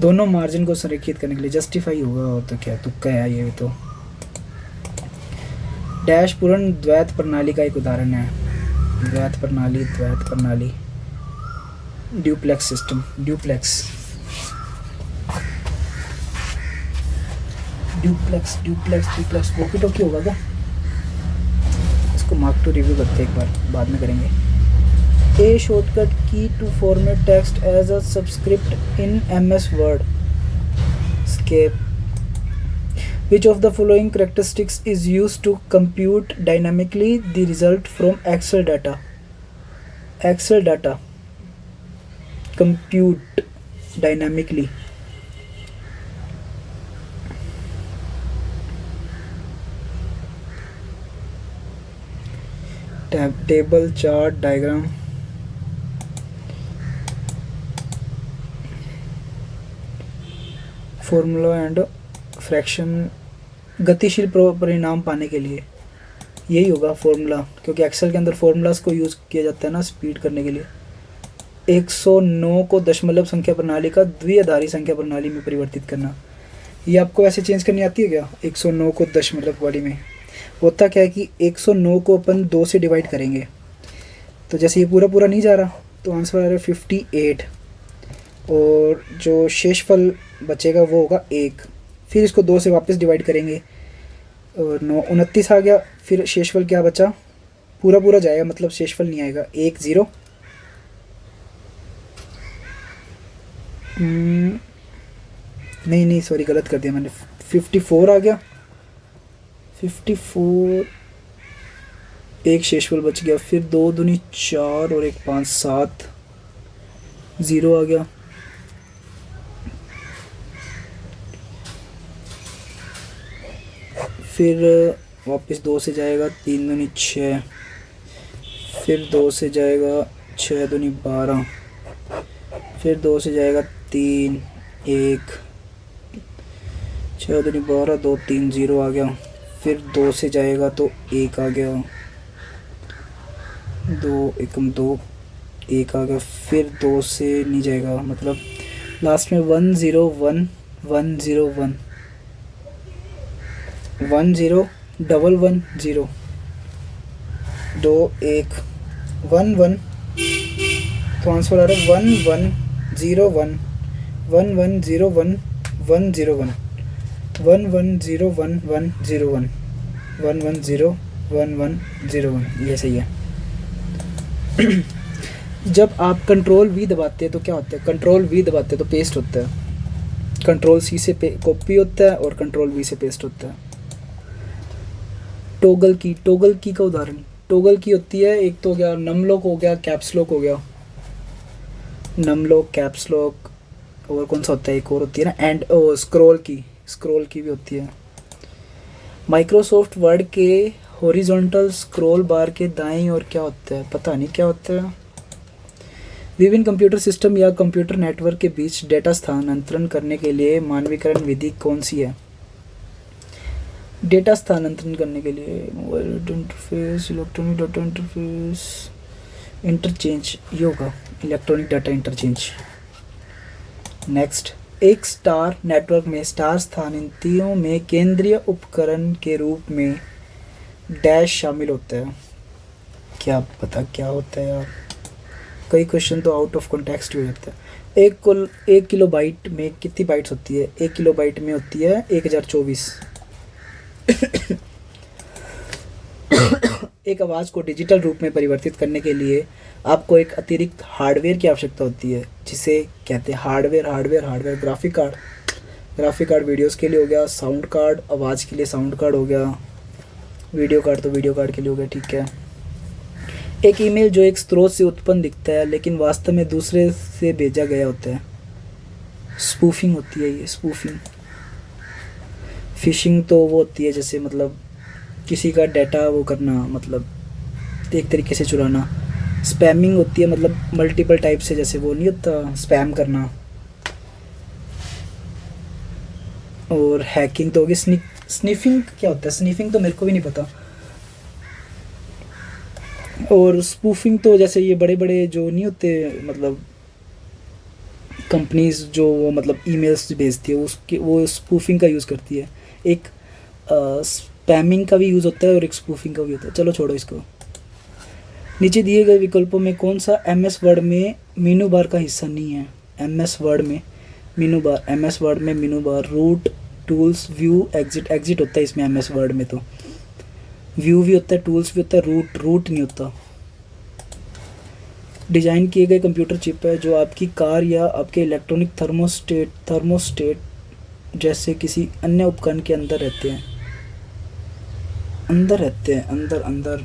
A: दोनों मार्जिन को संरेखित करने के लिए जस्टिफाई होगा, और तो क्या तुक्का है ये तो। डैश पूर्ण द्वैत प्रणाली का एक उदाहरण है। द्वैत प्रणाली, duplex system, duplex walkie talkie होगा क्या? इसको मार्क टू रिव्यू करते हैं एक बार, बाद में करेंगे। A shortcut key to format text as a subscript in MS Word. Escape. Which of the following characteristics is used to compute dynamically the result from Excel data? Excel data. Compute dynamically. Table, chart, diagram. Formula and fraction, गतिशील परिणाम पाने के लिए यही होगा formula, क्योंकि Excel के अंदर फॉर्मूलाज को यूज़ किया जाता है ना स्पीड करने के लिए। 109 को दशमलव संख्या प्रणाली का द्विआधारी संख्या प्रणाली में परिवर्तित करना, ये आपको ऐसे चेंज करनी आती है क्या? 109 को दशमलव वाली में होता क्या है कि 109 को अपन 2 से डिवाइड करेंगे, तो जैसे ये पूरा नहीं जा रहा तो आंसर आ रहा है 58, और जो शेषफल बचेगा वो होगा 1। फिर इसको 2 से वापस डिवाइड करेंगे और 29 आ गया। फिर शेषफल क्या बचा? पूरा जाएगा, मतलब शेषफल नहीं आएगा, 1 0। नहीं सॉरी, गलत कर दिया मैंने, 54 आ गया। 54, एक शेषफल बच गया। फिर 2 दूनी 4 और 1 5 7, 0 आ गया। फिर वापस 2 से जाएगा 3 दूनी 6, फिर 2 से जाएगा 6 दूनी 12, फिर 2 से जाएगा 3 1, 6 दूनी 12, 2 3 0 आ गया। फिर 2 से जाएगा तो 1 आ गया, 2 एकम 2 1 आ गया। फिर 2 से नहीं जाएगा, मतलब लास्ट में 1 0 1 1 0 1 1 0 1 1 0 2 1 1 1, तो आंसर आ रहा है 1 1 0 1 1 1 0 1 1 0 1 1 1 0 1 1 0 1 1 1 0 1 1 0 1, ये सही है। जब आप कंट्रोल वी दबाते हैं तो क्या होता है? कंट्रोल वी दबाते हैं तो पेस्ट होता है, कंट्रोल सी से कॉपी होता है और कंट्रोल वी से पेस्ट होता है। टोगल की, टोगल की का उदाहरण, टोगल की होती है, एक तो हो गया नम लॉक, हो गया कैप्स लॉक, हो गया नम लॉक कैप्स लॉक, और कौन सा होता है, एक और होती है ना एंड स्क्रॉल की, स्क्रॉल की भी होती है। माइक्रोसॉफ्ट वर्ड के हॉरिजॉन्टल स्क्रॉल बार के दाईं ओर क्या होता है? पता नहीं क्या होता है। विभिन्न कंप्यूटर सिस्टम या कंप्यूटर नेटवर्क के बीच डेटा स्थानांतरण करने के लिए मानवीकरण विधि कौन सी है? डेटा स्थानांतरण करने के लिए mobile data interface, electronic data interface, interchange, ये होगा इलेक्ट्रॉनिक डाटा इंटरचेंज। नेक्स्ट, एक स्टार नेटवर्क में स्टार स्थानांतरियों में केंद्रीय उपकरण के रूप में डैश शामिल होता है। क्या पता क्या होता है यार, कई क्वेश्चन तो आउट ऑफ कॉन्टेक्स्ट हो जाता है। एक किलो बाइट में कितनी बाइट्स होती है? 1 किलो बाइट में होती है 1024। एक आवाज़ को डिजिटल रूप में परिवर्तित करने के लिए आपको एक अतिरिक्त हार्डवेयर की आवश्यकता होती है, जिसे कहते हैं हार्डवेयर। ग्राफिक कार्ड वीडियोस के लिए हो गया, साउंड कार्ड आवाज़ के लिए साउंड कार्ड हो गया, वीडियो कार्ड तो वीडियो कार्ड के लिए हो गया, ठीक है। एक ईमेल जो एक स्रोत से उत्पन्न दिखता है लेकिन वास्तव में दूसरे से भेजा गया होता है, स्पूफिंग होती है ये, स्पूफिंग। फिशिंग तो वो होती है जैसे मतलब किसी का डाटा वो करना, मतलब एक तरीके से चुराना। स्पैमिंग होती है मतलब मल्टीपल टाइप से, जैसे वो नहीं होता स्पैम करना। और हैकिंग तो होगी। स्निफिंग क्या होता है? स्निफिंग तो मेरे को भी नहीं पता। और स्पूफिंग तो जैसे ये बड़े बड़े जो नहीं होते, मतलब कंपनीज जो वो मतलब ईमेल्स भेजती है उसके, वो स्पूफिंग का यूज़ करती है। एक स्पैमिंग का भी यूज़ होता है और एक स्पूफिंग का भी होता है। चलो छोड़ो इसको। नीचे दिए गए विकल्पों में कौन सा एमएस वर्ड में मेनू बार का हिस्सा नहीं है? एमएस वर्ड में menu bar, root, tools, view, exit होता है इसमें एमएस वर्ड में, तो व्यू भी होता है, टूल्स भी होता है, रूट नहीं होता। डिज़ाइन किए गए कंप्यूटर चिप है जो आपकी कार या आपके इलेक्ट्रॉनिक थर्मोस्टेट जैसे किसी अन्य उपकरण के अंदर रहते हैं, अंदर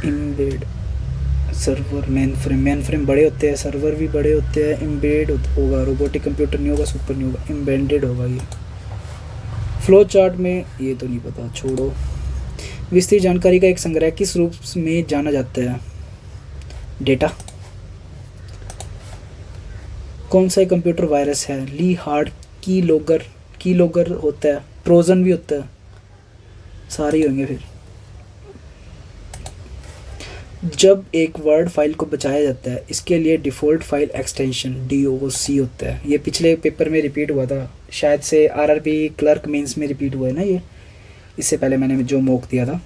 A: एम्बेड। सर्वर, मेन फ्रेम बड़े होते हैं, सर्वर भी बड़े होते हैं। एम्बेड होगा, रोबोटिक कंप्यूटर नहीं होगा, सुपर नहीं होगा, एम्बेडेड होगा ये। फ्लो चार्ट में ये तो नहीं पता, छोड़ो। विस्तृत जानकारी का एक संग्रह किस रूप में जाना जाता है? डेटा। कौन सा कंप्यूटर वायरस है? ली हार्ड, कीलॉगर होता है, ट्रोजन भी होता है, सारे ही होंगे। फिर जब एक वर्ड फाइल को बचाया जाता है इसके लिए डिफ़ॉल्ट फाइल एक्सटेंशन DOC होता है। ये पिछले पेपर में रिपीट हुआ था, शायद से RRB क्लर्क मेंस में रिपीट हुआ है ना ये, इससे पहले मैंने जो मॉक दिया था।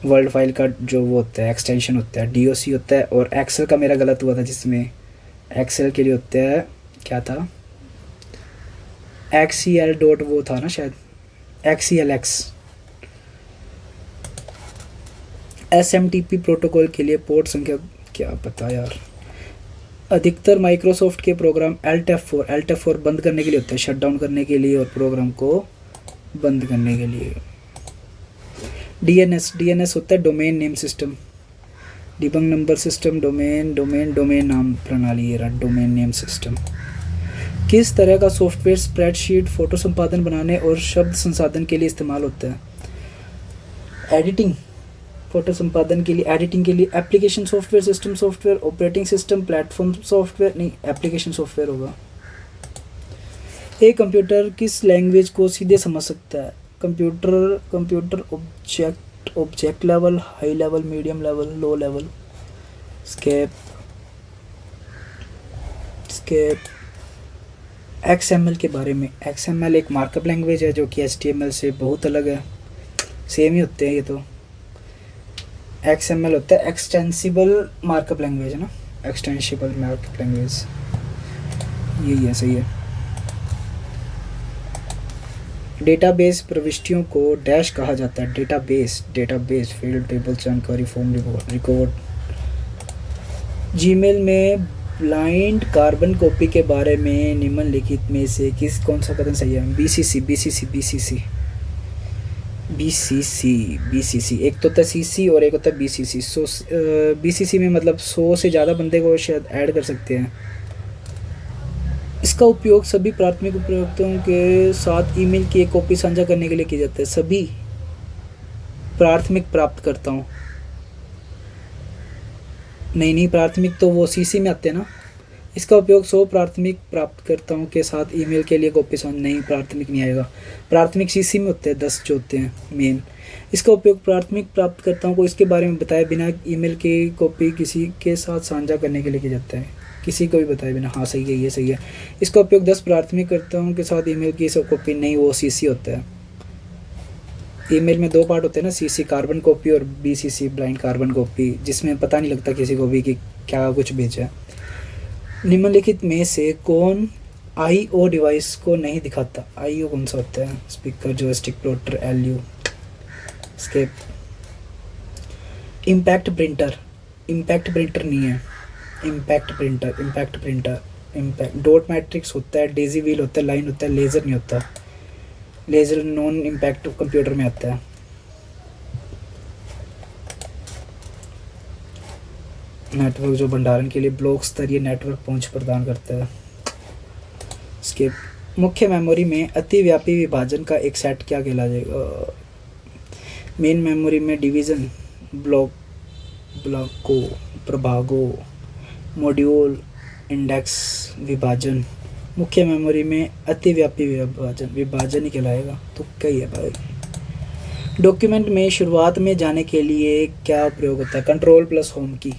A: वर्ड फाइल का जो वो होता है एक्सटेंशन होता है DOC होता है। और एक्सेल का मेरा गलत हुआ था, जिसमें एक्सेल के लिए होता है क्या था, XCL डॉट वो था ना शायद, XCLX। SMTP प्रोटोकॉल के लिए पोर्ट संख्या क्या पता यार। अधिकतर माइक्रोसॉफ्ट के प्रोग्राम Alt F4 बंद करने के लिए होता है, शट डाउन करने के लिए और प्रोग्राम को बंद करने के लिए। DNS होता है domain name system, debug number system, domain नाम प्रणाली, ये रहा डोमेन नेम सिस्टम। किस तरह का सॉफ्टवेयर स्प्रेडशीट, फोटो संपादन बनाने और शब्द संसाधन के लिए इस्तेमाल होता है? एडिटिंग, फोटो संपादन के लिए, एडिटिंग के लिए application software, system software, operating system, platform software, नहीं एप्लीकेशन सॉफ्टवेयर होगा। एक कंप्यूटर किस लैंग्वेज को सीधे समझ सकता है? Computer object level, high level, medium level, low level. Skip XML के बारे में, XML एक मार्कअप लैंग्वेज है जो कि HTML से बहुत अलग है, सेम ही होते हैं ये तो। XML होता है एक्सटेंसिबल मार्कअप लैंग्वेज, है ना, एक्सटेंसिबल मार्कअप लैंग्वेज, यही है, सही है। डेटाबेस प्रविष्टियों को डैश कहा जाता है? डेटाबेस फील्ड, टेबल, जानकारी, फॉर्म, रिकॉर्ड। जीमेल में ब्लाइंड कार्बन कॉपी के बारे में निम्नलिखित में से कौन सा कथन सही है? BCC। एक तो होता है CC और एक होता है BCC। BCC में मतलब 100 से ज़्यादा बंदे को शायद ऐड कर सकते हैं। इसका उपयोग सभी प्राथमिक उपयोगकर्ताओं के साथ ईमेल की एक कॉपी साझा करने के लिए किया जाता है। सभी प्राथमिक प्राप्तकर्ताओं, नहीं, प्राथमिक तो वो CC में आते हैं ना। इसका उपयोग 100 प्राथमिक प्राप्तकर्ताओं के साथ ईमेल के लिए कॉपी नहीं, प्राथमिक नहीं आएगा। प्राथमिक CC में होते हैं 10 जो होते हैं मेन। इसका उपयोग प्राथमिक प्राप्तकर्ताओं को इसके बारे में बताए बिना ईमेल की कॉपी किसी के साथ साझा करने के लिए किया जाता है। किसी को भी बताए बिना, हाँ सही है, ये सही है। इसका उपयोग 10 प्राथमिककर्ताओं के साथ ईमेल की कॉपी, नहीं वो CC होता है। ईमेल में 2 पार्ट होते हैं ना, CC कार्बन कॉपी और BCC ब्लाइंड कार्बन कॉपी, जिसमें पता नहीं लगता किसी को भी कि क्या कुछ भेजा है। निम्नलिखित में से कौन IO डिवाइस को नहीं दिखाता? IO कौन सा होता है? Speaker, joystick, plotter, LU। Skip. Impact printer नहीं है। इम्पैक्ट प्रिंटर डॉट मैट्रिक्स होता है, डेजी व्हील होता है, लाइन होता है, लेज़र नहीं होता। लेज़र नॉन इम्पैक्ट कंप्यूटर में आता है। नेटवर्क जो भंडारण के लिए ब्लॉक स्तरीय नेटवर्क पहुंच प्रदान करता है। इसके मुख्य मेमोरी में अतिव्यापी विभाजन का एक सेट क्या कहलाएगा? मेन मेमोरी में डिवीज़न, ब्लॉकों, प्रभागों, मॉड्यूल, इंडेक्स, विभाजन। मुख्य मेमोरी में अतिव्यापी विभाजन ही कहलाएगा। तो क्या ही है भाई। डॉक्यूमेंट में शुरुआत में जाने के लिए क्या प्रयोग होता है? Ctrl+Home की,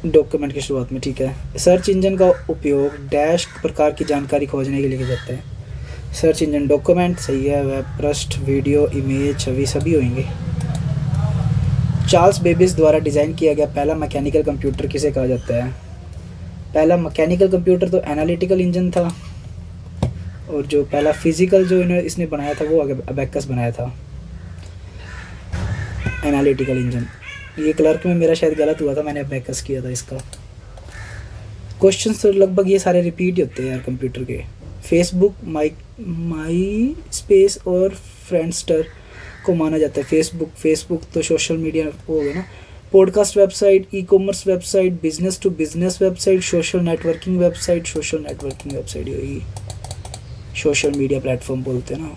A: डॉक्यूमेंट की शुरुआत में, ठीक है। सर्च इंजन का उपयोग डैश प्रकार की जानकारी खोजने के लिए किया जाता है। सर्च इंजन, डॉक्यूमेंट, सही है। वेब पृष्ठ, वीडियो, इमेज, छवि, सभी होंगे। चार्ल्स बेबेज द्वारा डिज़ाइन किया गया पहला मैकेनिकल कंप्यूटर किसे कहा जाता है? पहला मैकेनिकल कंप्यूटर तो एनालिटिकल इंजन था, और जो पहला फिजिकल जो इसने बनाया था वो अबेकस बनाया था। एनालिटिकल इंजन, ये क्लर्क में मेरा शायद गलत हुआ था, मैंने अबेकस किया था इसका। क्वेश्चंस तो लगभग ये सारे रिपीट ही होते हैं यार कंप्यूटर के। फेसबुक, माई स्पेस और फ्रेंडस्टर को माना जाता है। फेसबुक तो सोशल मीडिया हो गया ना। Podcast website, e-commerce website, business to business website, social networking website यही सोशल मीडिया प्लेटफॉर्म बोलते हैं ना।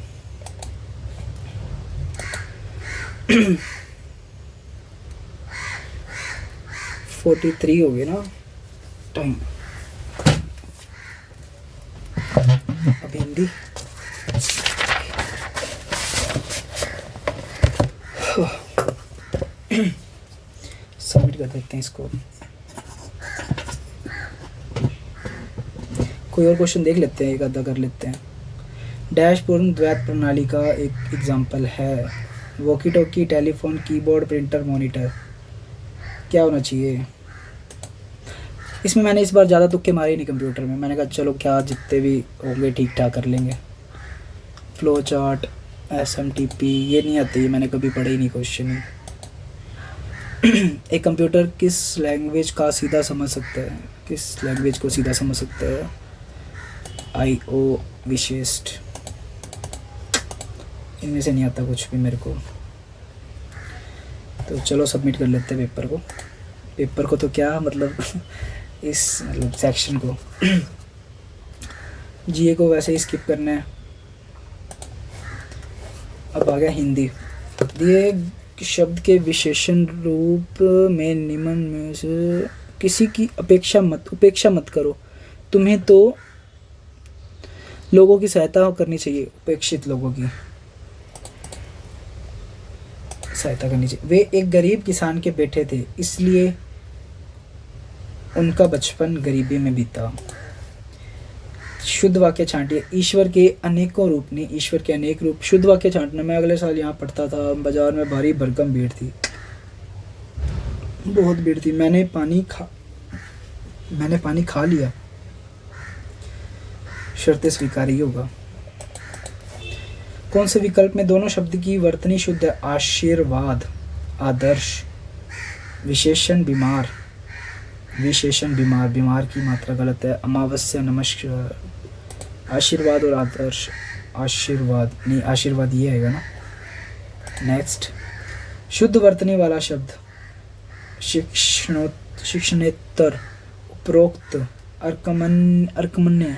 A: 43 हो गए ना टाइम। अब हिंदी सबमिट कर देते हैं इसको। कोई और क्वेश्चन देख लेते हैं, एक आधा कर लेते हैं। डैशबोर्ड द्वैत प्रणाली का एक एग्जांपल है। Walkie talkie, telephone, keyboard, printer, monitor. क्या होना चाहिए इसमें? मैंने इस बार ज़्यादा तुक्के मारे नहीं कंप्यूटर में। मैंने कहा चलो क्या जितने भी होंगे ठीक ठाक कर लेंगे। फ्लो चार्ट, SMTP ये नहीं आती, मैंने कभी पढ़े ही नहीं क्वेश्चन ही। एक कंप्यूटर किस लैंग्वेज का सीधा समझ सकता है? किस लैंग्वेज को सीधा समझ सकता है? IO विशिष्ट, इनमें से नहीं आता कुछ भी मेरे को। तो चलो सबमिट कर लेते हैं पेपर को तो क्या मतलब इस मतलब सेक्शन को। जीए को वैसे ही स्किप करना है। अब आ गया हिंदी। दिए शब्द के विशेषण रूप में निम्न में से किसी की उपेक्षा मत करो। तुम्हें तो लोगों की सहायता करनी चाहिए, उपेक्षित लोगों की सहायता करनी चाहिए। वे एक गरीब किसान के बेटे थे, इसलिए उनका बचपन गरीबी में बीता। शुद्ध वाक्य छांटिए। ईश्वर के अनेकों रूप ने, ईश्वर के अनेक रूप। शुद्ध वाक्य छांटना, मैं अगले साल यहाँ पढ़ता था, बाजार में भारी भरकम भीड़ थी, बहुत भीड़ थी। मैंने पानी खा लिया, शर्त स्वीकारी होगा। कौन से विकल्प में दोनों शब्द की वर्तनी शुद्ध है? आशीर्वाद, आदर्श। विशेषण बीमार, विशेषण बीमार, बीमार की मात्रा गलत है। अमावस्या, नमस्कार। आशीर्वाद और आदर्श, आशीर्वाद नहीं, आशीर्वाद ये है ना। नेक्स्ट, शुद्ध वर्तनी वाला शब्द। शिक्षणेतर, उपरोक्त, अर्कमन्य,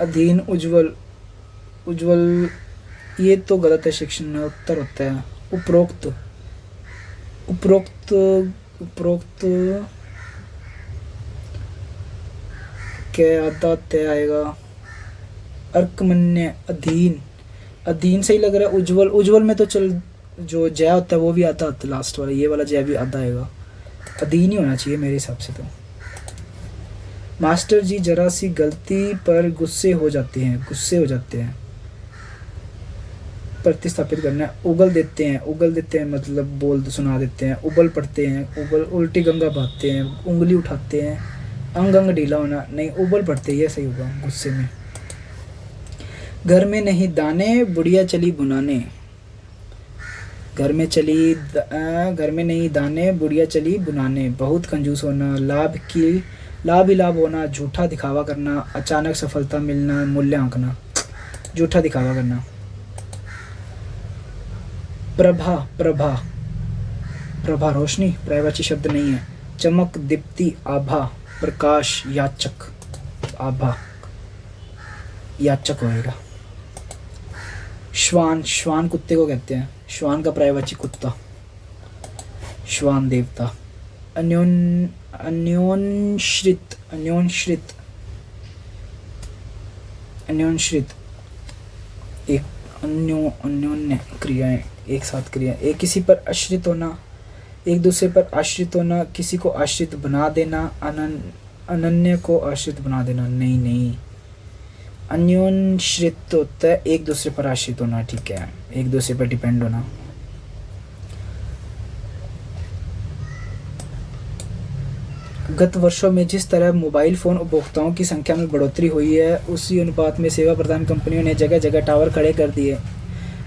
A: अधीन, उज्ज्वल। उज्ज्वल ये तो गलत है, शिक्षणोत्तर होता है। उपरोक्त, उपरोक्त, उपरोक्त क्या आता तय आएगा? अर्कमन्य, अधीन। अधीन सही लग रहा है। उज्ज्वल, उज्ज्वल में तो चल जो जय होता है वो भी आता है, लास्ट वाला, ये वाला जय भी आधा आएगा। अधीन ही होना चाहिए मेरे हिसाब से तो। मास्टर जी जरा सी गलती पर गुस्से हो जाते हैं, गुस्से हो जाते हैं। प्रतिस्थापित करना है। उगल देते हैं, उगल देते हैं मतलब बोल सुना देते हैं। उबल पड़ते हैं, उबल, उल्टी गंगा बहाते हैं। उंगली उठाते हैं, अंग अंग ढीला होना, नहीं उबल पड़ते, ये सही होगा गुस्से में। घर में नहीं दाने, बुढ़िया चली बुनाने। घर में नहीं दाने, बुढ़िया चली बुनाने। बहुत कंजूस होना, लाभ ही लाभ होना, झूठा दिखावा करना, अचानक सफलता मिलना, मूल्य आंकना, झूठा दिखावा करना। प्रभा, प्रभा, प्रभा रोशनी, पर्यायवाची शब्द नहीं है। चमक, दीप्ति, आभा, प्रकाश, याचक, आभा याचक होएगा। श्वान, श्वान कुत्ते को कहते हैं। श्वान का पर्यायवाची कुत्ता, श्वान देवता। अन्योन्श्रित, अन्योन्श्रित, अन्योन्श्रित, एक अन्योन्य क्रियाएं, एक साथ क्रिया। एक किसी पर आश्रित होना, एक दूसरे पर आश्रित होना, किसी को आश्रित बना देना, अनन्य को आश्रित बना देना, नहीं नहीं। अन्योन्श्रित होता है एक दूसरे पर आश्रित होना, ठीक है, एक दूसरे पर डिपेंड होना। गत वर्षों में जिस तरह मोबाइल फ़ोन उपभोक्ताओं की संख्या में बढ़ोतरी हुई है, उसी अनुपात में सेवा प्रदान कंपनियों ने जगह जगह टावर खड़े कर दिए।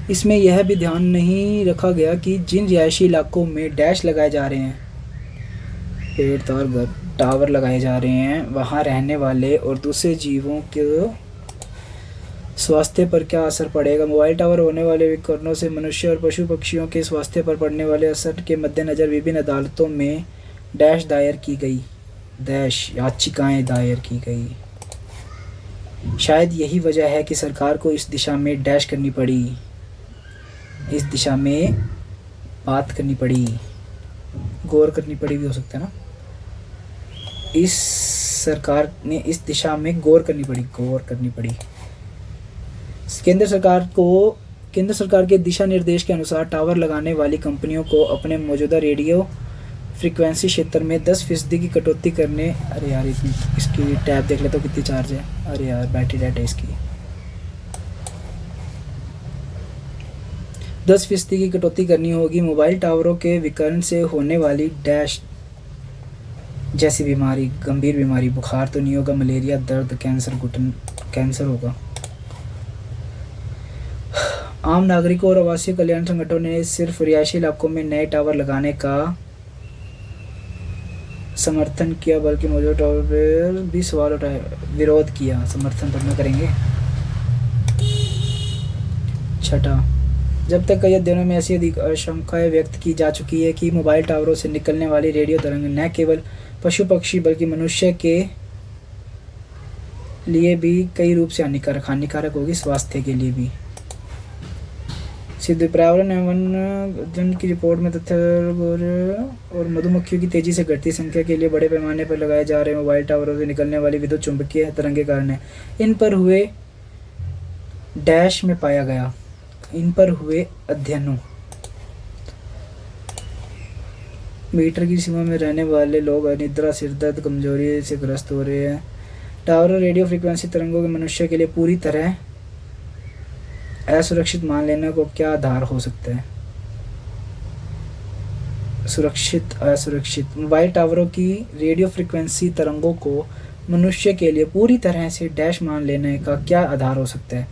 A: इसमें यह भी ध्यान नहीं रखा गया कि जिन रिहायशी इलाकों में डैश लगाए जा रहे हैं, पेड़ तार टावर लगाए जा रहे हैं, वहाँ रहने वाले और दूसरे जीवों के स्वास्थ्य पर क्या असर पड़ेगा। मोबाइल टावर होने वाले उपकरणों से मनुष्य और पशु पक्षियों के स्वास्थ्य पर पड़ने वाले असर के मद्देनज़र विभिन्न अदालतों में डैश दायर की गई, डैश याचिकाएं दायर की गई। शायद यही वजह है कि सरकार को इस दिशा में डैश करनी पड़ी, इस दिशा में बात करनी पड़ी, गौर करनी पड़ी भी हो सकता है ना। इस सरकार ने इस दिशा में गौर करनी पड़ी। केंद्र सरकार के दिशा निर्देश के अनुसार टावर लगाने वाली कंपनियों को अपने मौजूदा रेडियो फ्रीक्वेंसी क्षेत्र में 10% की कटौती करने। अरे यार इसकी टैब देख ले तो कितनी चार्ज है। अरे यार बैटरी डेट है इसकी। 10% की कटौती करनी होगी। मोबाइल टावरों के विकिरण से होने वाली डैश जैसी बीमारी, गंभीर बीमारी, बुखार तो नहीं होगा, मलेरिया, दर्द, कैंसर, घुटन कैंसर होगा। आम नागरिकों और आवासीय कल्याण संगठनों ने सिर्फ रिहायशी इलाकों में नए टावर लगाने का समर्थन किया, बल्कि मौजूदा टावर पर भी सवाल उठाए, विरोध किया। समर्थन तो न करेंगे। छठा, जब तक कई अध्ययनों में ऐसी आशंकाएं व्यक्त की जा चुकी है कि मोबाइल टावरों से निकलने वाली रेडियो तरंग न केवल पशु पक्षी बल्कि मनुष्य के लिए भी कई रूप से हानिकारक होगी, स्वास्थ्य के लिए भी। सिद्ध पर्यावरण एवं वन अध्ययन की रिपोर्ट में तथ्य और मधुमक्खियों की तेजी से घटती संख्या के लिए बड़े पैमाने पर लगाए जा रहे मोबाइल टावरों से निकलने वाली विद्युत चुंबकीय तरंग के कारण है। इन पर हुए डैश में पाया गया, इन पर हुए अध्ययनों मीटर की सीमा में रहने वाले लोग अनिद्रा, सिरदर्द, कमजोरी से ग्रस्त हो रहे हैं। टावर और रेडियो फ्रीक्वेंसी तरंगों के मनुष्य के लिए पूरी तरह असुरक्षित मान लेने को क्या आधार हो सकता है? सुरक्षित, असुरक्षित। मोबाइल टावरों की रेडियो फ्रीक्वेंसी तरंगों को मनुष्य के लिए पूरी तरह से डैश मान लेने का क्या आधार हो सकता है?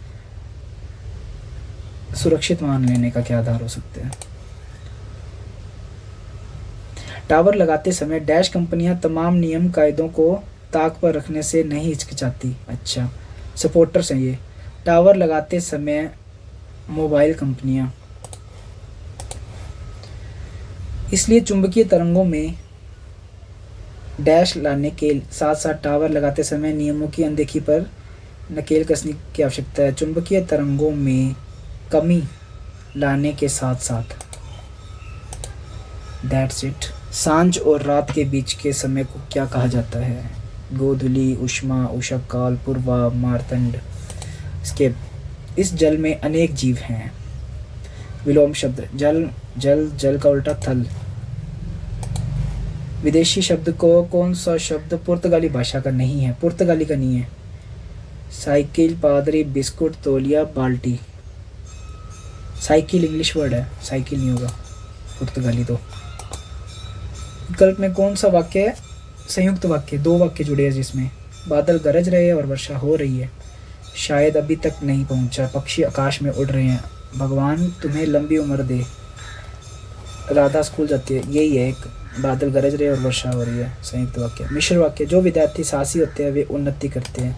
A: सुरक्षित मान लेने का क्या आधार हो सकता है? टावर लगाते समय डैश कंपनियां तमाम नियम कायदों को ताक पर रखने से नहीं हिचकिचाती। अच्छा, सपोर्टर्स हैं ये। टावर लगाते समय मोबाइल कंपनियां इसलिए चुंबकीय तरंगों में डैश लाने के साथ साथ टावर लगाते समय नियमों की अनदेखी पर नकेल कसने की आवश्यकता है। चुंबकीय तरंगों में कमी लाने के साथ साथ दैट्स इट। सांझ और रात के बीच के समय को क्या कहा जाता है? गोधूली, उष्मा, उषःकाल, पूर्वा, मार्तंड। इसके इस जल में अनेक जीव हैं। विलोम शब्द जल, जल, जल का उल्टा थल। विदेशी शब्द को कौन सा शब्द पुर्तगाली भाषा का नहीं है? पुर्तगाली का नहीं है। साइकिल, पादरी, बिस्कुट, तौलिया, बाल्टी। साइकिल इंग्लिश वर्ड है, साइकिल नहीं होगा पुर्तगाली तो। विकल्प में कौन सा वाक्य संयुक्त वाक्य? दो वाक्य जुड़े हैं जिसमें बादल गरज रहे हैं और वर्षा हो रही है। शायद अभी तक नहीं पहुंचा, पक्षी आकाश में उड़ रहे हैं। भगवान तुम्हें लंबी उम्र दे, राधा स्कूल जाती है। यही है, एक बादल गरज रहे और वर्षा हो रही है, संयुक्त वाक्य। मिश्र वाक्य जो विद्यार्थी साहसी होते हैं वे उन्नति करते हैं।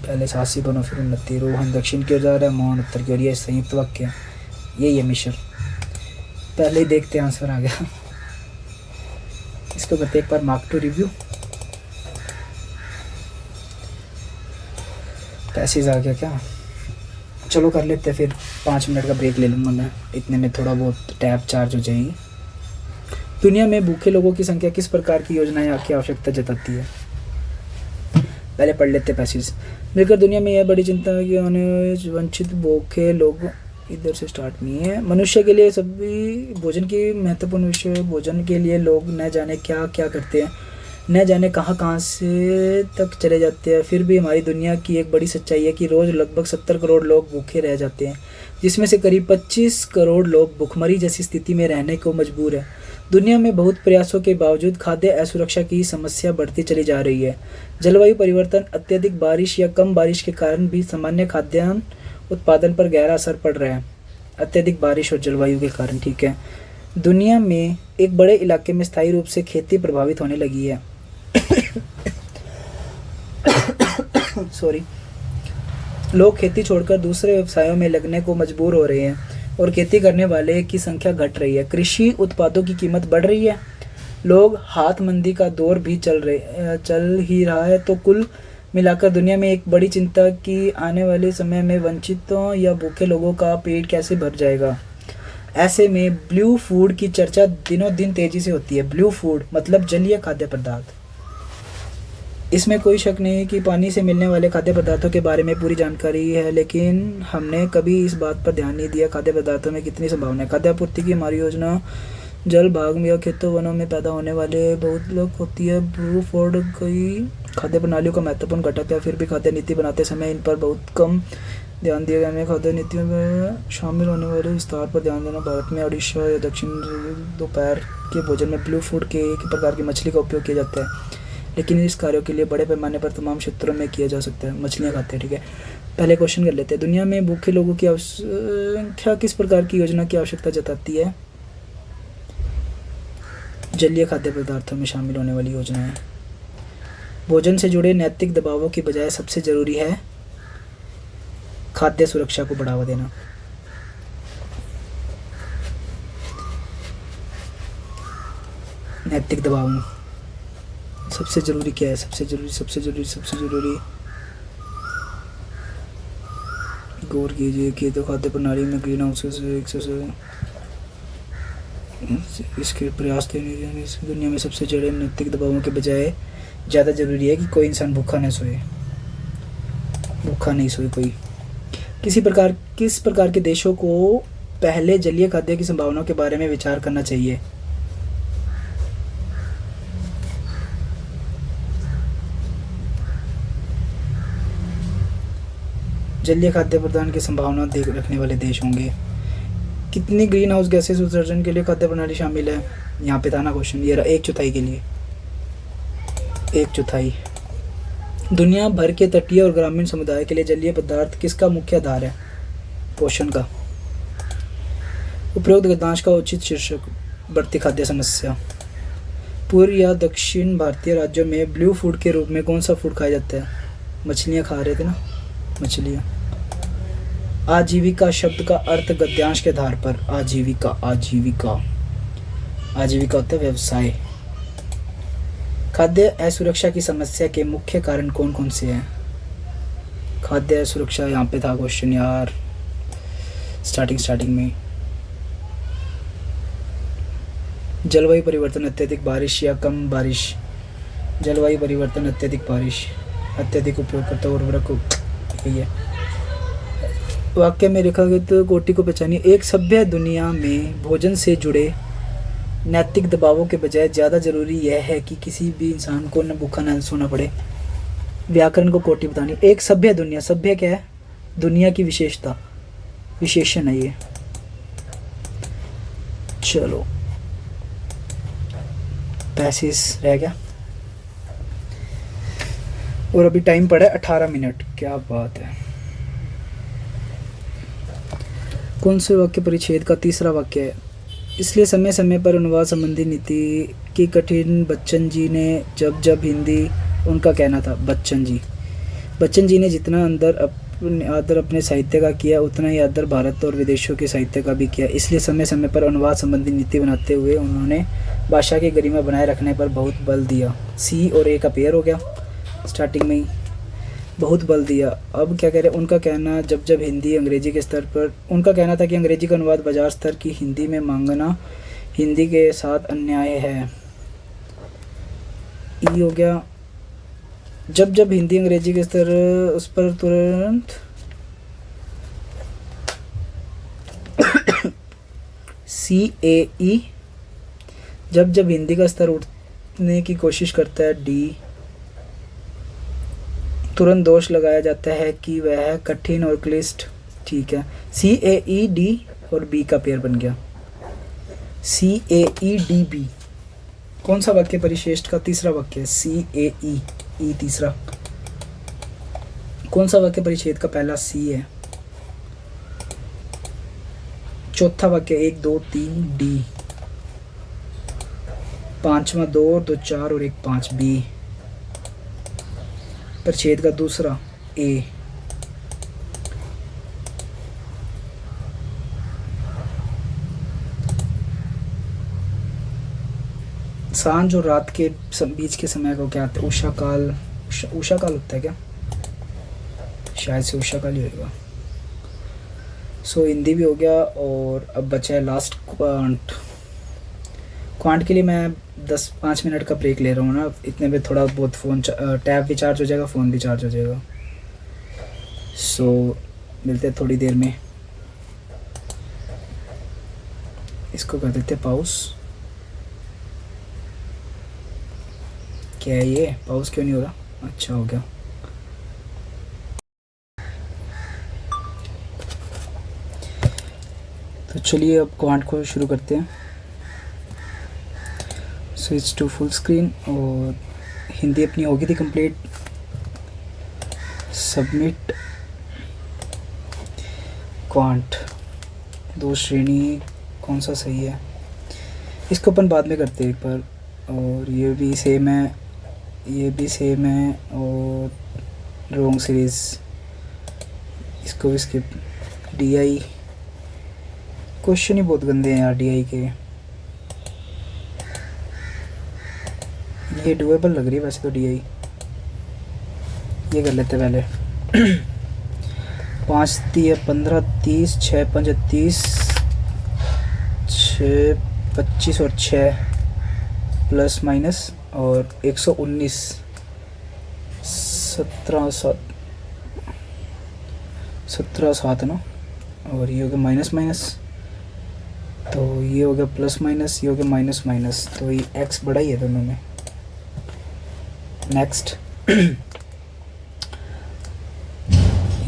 A: पहले साहसी बनो फिर उन्नति। रोहन दक्षिण की ओर जा रहा है, मोहन उत्तर की ओर। ये संयुक्त वाक्य, यही है मिश्र। पहले ही देखते आंसर आ गया। इसको करते एक बार मार्क टू रिव्यू। पैसेज आ गया क्या? चलो कर लेते हैं, फिर 5 मिनट का ब्रेक ले लूँगा मैं, इतने में थोड़ा बहुत टैब चार्ज हो जाएगी। दुनिया में भूखे लोगों की संख्या किस प्रकार की योजनाएं की आवश्यकता जताती है? पहले पढ़ लेते पैसेज। मिलकर दुनिया में यह बड़ी चिंता है कि वंचित भूखे लोग, इधर से स्टार्ट नहीं है। मनुष्य के लिए सभी भोजन की महत्वपूर्ण विषय। भोजन के लिए लोग न जाने क्या क्या करते हैं, न जाने कहाँ से तक चले जाते हैं। फिर भी हमारी दुनिया की एक बड़ी सच्चाई है कि रोज़ लगभग 70 करोड़ लोग भूखे रह जाते हैं, जिसमें से करीब 25 करोड़ लोग भुखमरी जैसी स्थिति में रहने को मजबूर है। दुनिया में बहुत प्रयासों के बावजूद खाद्य असुरक्षा की समस्या बढ़ती चली जा रही है। जलवायु परिवर्तन, अत्यधिक बारिश या कम बारिश के कारण भी सामान्य खाद्यान्न उत्पादन पर गहरा असर पड़ रहा है। अत्यधिक बारिश और जलवायु के कारण, ठीक है। दुनिया में एक बड़े इलाके में स्थायी रूप से खेती प्रभावित होने लगी है। सॉरी। लोग खेती छोड़कर दूसरे व्यवसायों में लगने को मजबूर हो रहे हैं और खेती करने वाले की संख्या घट रही है। कृषि उत्पादों की कीमत बढ़ रही है। लोग हाथ मंदी का दौर भी चल ही रहा है। तो कुल मिलाकर दुनिया में एक बड़ी चिंता कि आने वाले समय में वंचितों या भूखे लोगों का पेट कैसे भर जाएगा। ऐसे में ब्लू फूड की चर्चा दिनों दिन तेजी से होती है। ब्लू फूड मतलब जलीय खाद्य पदार्थ। इसमें कोई शक नहीं कि पानी से मिलने वाले खाद्य पदार्थों के बारे में पूरी जानकारी है, लेकिन हमने कभी इस बात पर ध्यान नहीं दिया खाद्य पदार्थों में कितनी संभावना है। खाद्य आपूर्ति की हमारी योजना जल भाग में या खेतों वनों में पैदा होने वाले बहुत लोग होती है। ब्लू फूड कई खाद्य प्रणालियों का महत्वपूर्ण घटक है। फिर भी खाद्य नीति बनाते समय इन पर बहुत कम ध्यान दिया गया। हमें खाद्य नीतियों में शामिल होने वाले विस्तार पर ध्यान देना। भारत में उड़ीसा या दक्षिण दोपहर के भोजन में ब्लू फूड के एक प्रकार की मछली का उपयोग किया जाता है, लेकिन इस कार्यों के लिए बड़े पैमाने पर तमाम क्षेत्रों में किया जा सकता है। मछलियाँ खाते हैं, ठीक है। पहले क्वेश्चन कर लेते हैं। दुनिया में भूखे लोगों की संख्या किस प्रकार की योजना की आवश्यकता जताती है? जलीय खाद्य पदार्थों में शामिल होने वाली योजनाएं। भोजन से जुड़े नैतिक दबावों की बजाय सबसे जरूरी है खाद्य सुरक्षा को बढ़ावा देना। नैतिक दबाव सबसे ज़रूरी क्या है? सबसे ज़रूरी गौर कीजिए कि तो खाद्य प्रणाली में ग्रीन हाउस इसके प्रयास देने इस दुनिया में सबसे जड़े नैतिक दबावों के बजाय ज़्यादा ज़रूरी है कि कोई इंसान भूखा नहीं सोए कोई। किस प्रकार के देशों को पहले जलीय खाद्य की संभावनाओं के बारे में विचार करना चाहिए? जलीय खाद्य प्रदान की संभावना रखने वाले देश होंगे। कितनी ग्रीन हाउस गैसेस उत्सर्जन के लिए खाद्य प्रणाली शामिल है? यहाँ पे था ना क्वेश्चन, ये रहा 1/4 के लिए, 1/4। दुनिया भर के तटीय और ग्रामीण समुदाय के लिए जलीय पदार्थ किसका मुख्य आधार है? पोषण का। उपरोक्त गद्यांश का उचित शीर्षक, बढ़ती खाद्य समस्या। पूर्व या दक्षिण भारतीय राज्यों में ब्लू फूड के रूप में कौन सा फूड खाया जाता है? मछलियाँ खा रहे थे ना, मछलियाँ। आजीविका शब्द का अर्थ गद्यांश के आधार पर। आजीविका होता है व्यवसाय। खाद्य असुरक्षा की समस्या के मुख्य कारण कौन कौन से हैं? खाद्य असुरक्षा यहाँ पे था क्वेश्चन यार, स्टार्टिंग में। जलवायु परिवर्तन, अत्यधिक बारिश या कम बारिश। जलवायु परिवर्तन, अत्यधिक बारिश, अत्यधिक उपयोगकर्ता उर्वरक, यही है। वाक्य में रेखागत कोटि को पहचानिए। एक सभ्य दुनिया में भोजन से जुड़े नैतिक दबावों के बजाय ज़्यादा ज़रूरी यह है कि किसी भी इंसान को न भूखा न सोना पड़े। व्याकरण को कोटि बतानी। एक सभ्य दुनिया, सभ्य क्या है? दुनिया की विशेषता, विशेषण है ये। चलो पैसेज रह गया और अभी टाइम पड़ा है 18 मिनट। क्या बात है। कौन से वाक्य परिच्छेद का तीसरा वाक्य है? इसलिए समय समय पर अनुवाद संबंधी नीति की कठिन बच्चन जी ने जब हिंदी, उनका कहना था। बच्चन जी ने जितना आदर अपने साहित्य का किया उतना ही आदर भारत और विदेशों के साहित्य का भी किया। इसलिए समय समय पर अनुवाद संबंधी नीति बनाते हुए उन्होंने भाषा की गरिमा बनाए रखने पर बहुत बल दिया। सी और ए का पेयर हो गया स्टार्टिंग में ही, बहुत बल दिया। अब क्या कह रहे हैं? उनका कहना जब हिंदी अंग्रेजी के स्तर पर, उनका कहना था कि अंग्रेजी का अनुवाद बाजार स्तर की हिंदी में मांगना हिंदी के साथ अन्याय है। ई हो गया। जब हिंदी अंग्रेजी के स्तर उस पर तुरंत CAE, जब हिंदी का स्तर उठने की कोशिश करता है। D, तुरंत दोष लगाया जाता है कि वह कठिन और क्लिष्ट। ठीक है, CAED और B का पेयर बन गया। CAEDB। कौन सा वाक्य परिशेष्ट का तीसरा वाक्य है? CAE, E तीसरा। कौन सा वाक्य परिच्छेद का पहला? C है। चौथा वाक्य 1 2 3 D। पांचवा 2 और 2 4 और 1 5 B। परिच्छेद का दूसरा A। सांझ और रात के बीच के समय को क्या होता है? उषा काल होता है क्या? शायद से उषा काल ही होगा। सो हिंदी भी हो गया और अब बचा है लास्ट क्वांट के लिए मैं 10-5 मिनट का ब्रेक ले रहा हूँ ना, इतने में थोड़ा बहुत फ़ोन टैब भी चार्ज हो जाएगा, फ़ोन भी चार्ज हो जाएगा। सो मिलते हैं थोड़ी देर में। इसको कर देते पाउस। क्या है ये? पाउस क्यों नहीं हो रहा? अच्छा हो गया। तो चलिए अब क्वांट को शुरू करते हैं। स्विच टू फुल स्क्रीन और हिंदी अपनी हो गई थी कंप्लीट। सबमिट क्वांट 2 श्रेणी, कौन सा सही है? इसको अपन बाद में करते हैं एक बार। और ये भी सेम है, ये भी सेम है और रॉन्ग सीरीज़, इसको भी स्किप। DI, क्वेश्चन ही बहुत गंदे हैं यार DI के। ये डुएबल लग रही है वैसे तो DI। ये कर लेते पहले। 5 3 15 30, 6 5 30, 6 25 और 6 प्लस माइनस और 119, 17 7 है ना। और ये हो गया माइनस माइनस, तो ये हो गया प्लस माइनस, ये हो गया माइनस माइनस, तो ये x बड़ा ही है दोनों में। नेक्स्ट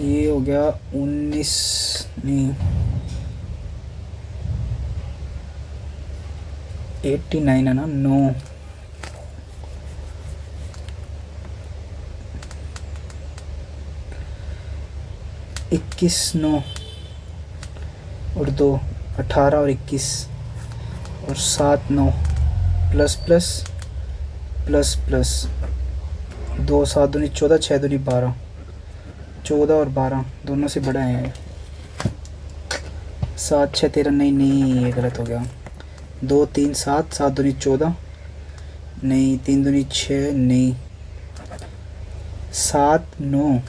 A: ये हो गया 19 नहीं 89 है ना। 9 21 9 और 2 18 और 21 और 7 9 प्लस प्लस प्लस प्लस 2 7 दूनी 14, 6 दूनी 12, 14 और 12 दोनों से बड़ा है। 7 6 13 नहीं ये गलत हो गया। 2 3 7, 7 दूनी 14 नहीं, 3 दूनी 6 नहीं, 7 9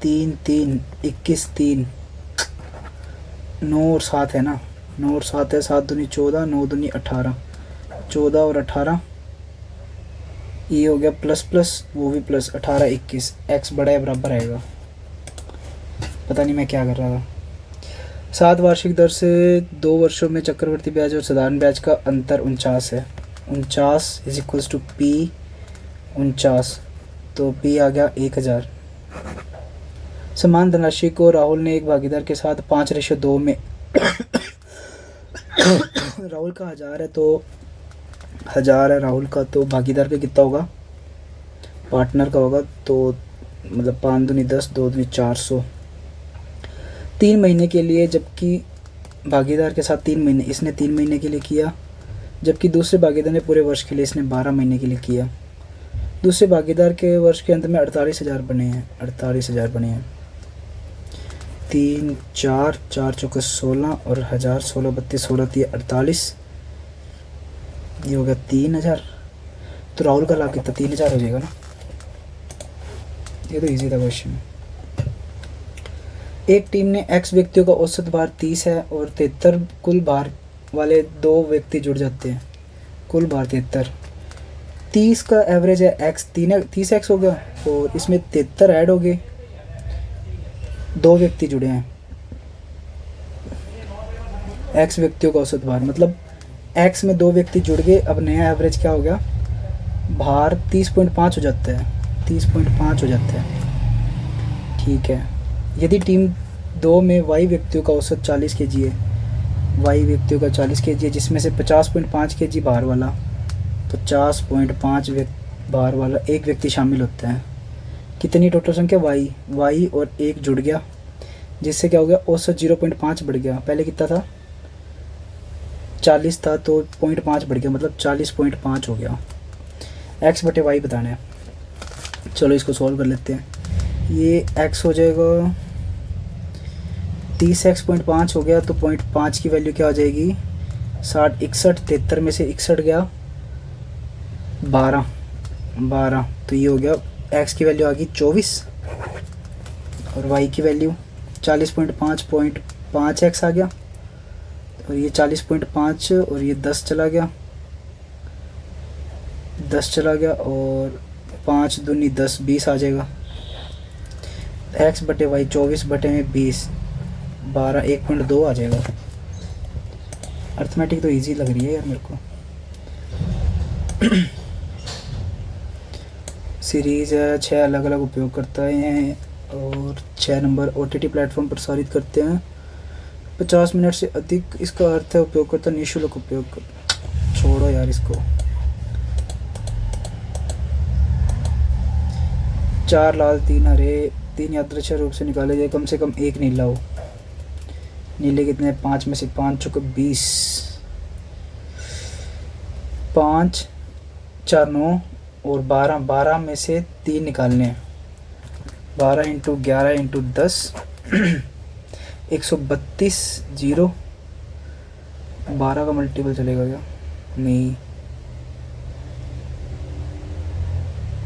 A: 3 3 21 3, 9 और 7 है ना। 9 और 7 है, 7 दूनी 14, 9 दूनी 18, 14 और 18 ये हो गया प्लस प्लस, वो भी प्लस, 18 21, x बड़ा है बराबर आएगा। पता नहीं मैं क्या कर रहा था। 7 वार्षिक दर से 2 वर्षों में चक्रवर्ती ब्याज और साधारण ब्याज का अंतर 49 है। 49 इज इक्वल्स टू P 49, तो P आ गया 1000। समान धनराशि को राहुल ने एक भागीदार के साथ 5:2 में राहुल का 1000 है, तो 1000 है राहुल का, तो भागीदार का कितना होगा, पार्टनर का होगा, तो मतलब 5 दूनी 10, 2 दूनी 400। 3 महीने के लिए, जबकि भागीदार के साथ 3 महीने, इसने 3 महीने के लिए किया, जबकि दूसरे भागीदार ने पूरे वर्ष के लिए, इसने 12 महीने के लिए किया। दूसरे भागीदार के वर्ष के अंत में 48,000 बने हैं, 48,000 बने हैं। 3 4 4 चौके 16 और 1000, 16 32 16 3 48, ये हो गया 3000। तो राहुल का लाभ कितना, 3000 हो जाएगा ना। ये तो इजी था क्वेश्चन। एक टीम ने x व्यक्तियों का औसत भार 30 है और 73 कुल भार वाले 2 व्यक्ति जुड़ जाते हैं। कुल भार 73, 30 का एवरेज है x, 30x हो गया और इसमें 73 ऐड हो गए, 2 व्यक्ति जुड़े हैं। x व्यक्तियों का औसत भार मतलब x में 2 व्यक्ति जुड़ गए। अब नया एवरेज क्या हो गया, भार 30.5 हो जाता है, 30.5 हो जाता है। ठीक है, यदि टीम 2 में y व्यक्तियों का औसत 40 kg है, y व्यक्तियों का 40 kg है, जिसमें से 50.5 kg भार वाला, 50.5 भार वाला एक व्यक्ति शामिल होता है। कितनी टोटल संख्या, y और 1 जुड़ गया, जिससे क्या हो गया, औसत 0.5 बढ़ गया। पहले कितना था, 40 था, तो 0.5 बढ़ गया, मतलब 40.5 हो गया। x बटे y बताना है। चलो इसको सॉल्व कर लेते हैं। ये x हो जाएगा 30x.5 हो गया, तो 0.5 की वैल्यू क्या हो जाएगी, 60 61, 73 में से 61 गया 12, तो ये हो गया x की वैल्यू आ गई 24 और y की वैल्यू 40.5 आ गया, और ये 40.5 और ये 10 चला गया, 10 चला गया और 5 दूनी 10, 20 आ जाएगा। x बटे y 24 बटे में 20, 12, 1.2 आ जाएगा। अर्थमेटिक तो इजी लग रही है यार मेरे को। सीरीज़ है, 6 अलग अलग उपयोगकर्ता हैं और 6 नंबर OTT प्लेटफॉर्म प्रसारित करते हैं। 50 मिनट से अधिक, इसका अर्थ है उपयोगकर्ता निःशुल्क उपयोग कर। छोड़ो यार इसको। 4 लाल 3 हरे 3 यादृच्छिक रूप से निकाले जाए, कम से कम 1 नीला हो। नीले कितने, 5 में से 5 चौके 20, 5 4 9 और 12 में से 3 निकालने हैं। 12 इंटू 11 इंटू 10 132 0। 12 का मल्टीपल चलेगा क्या, नहीं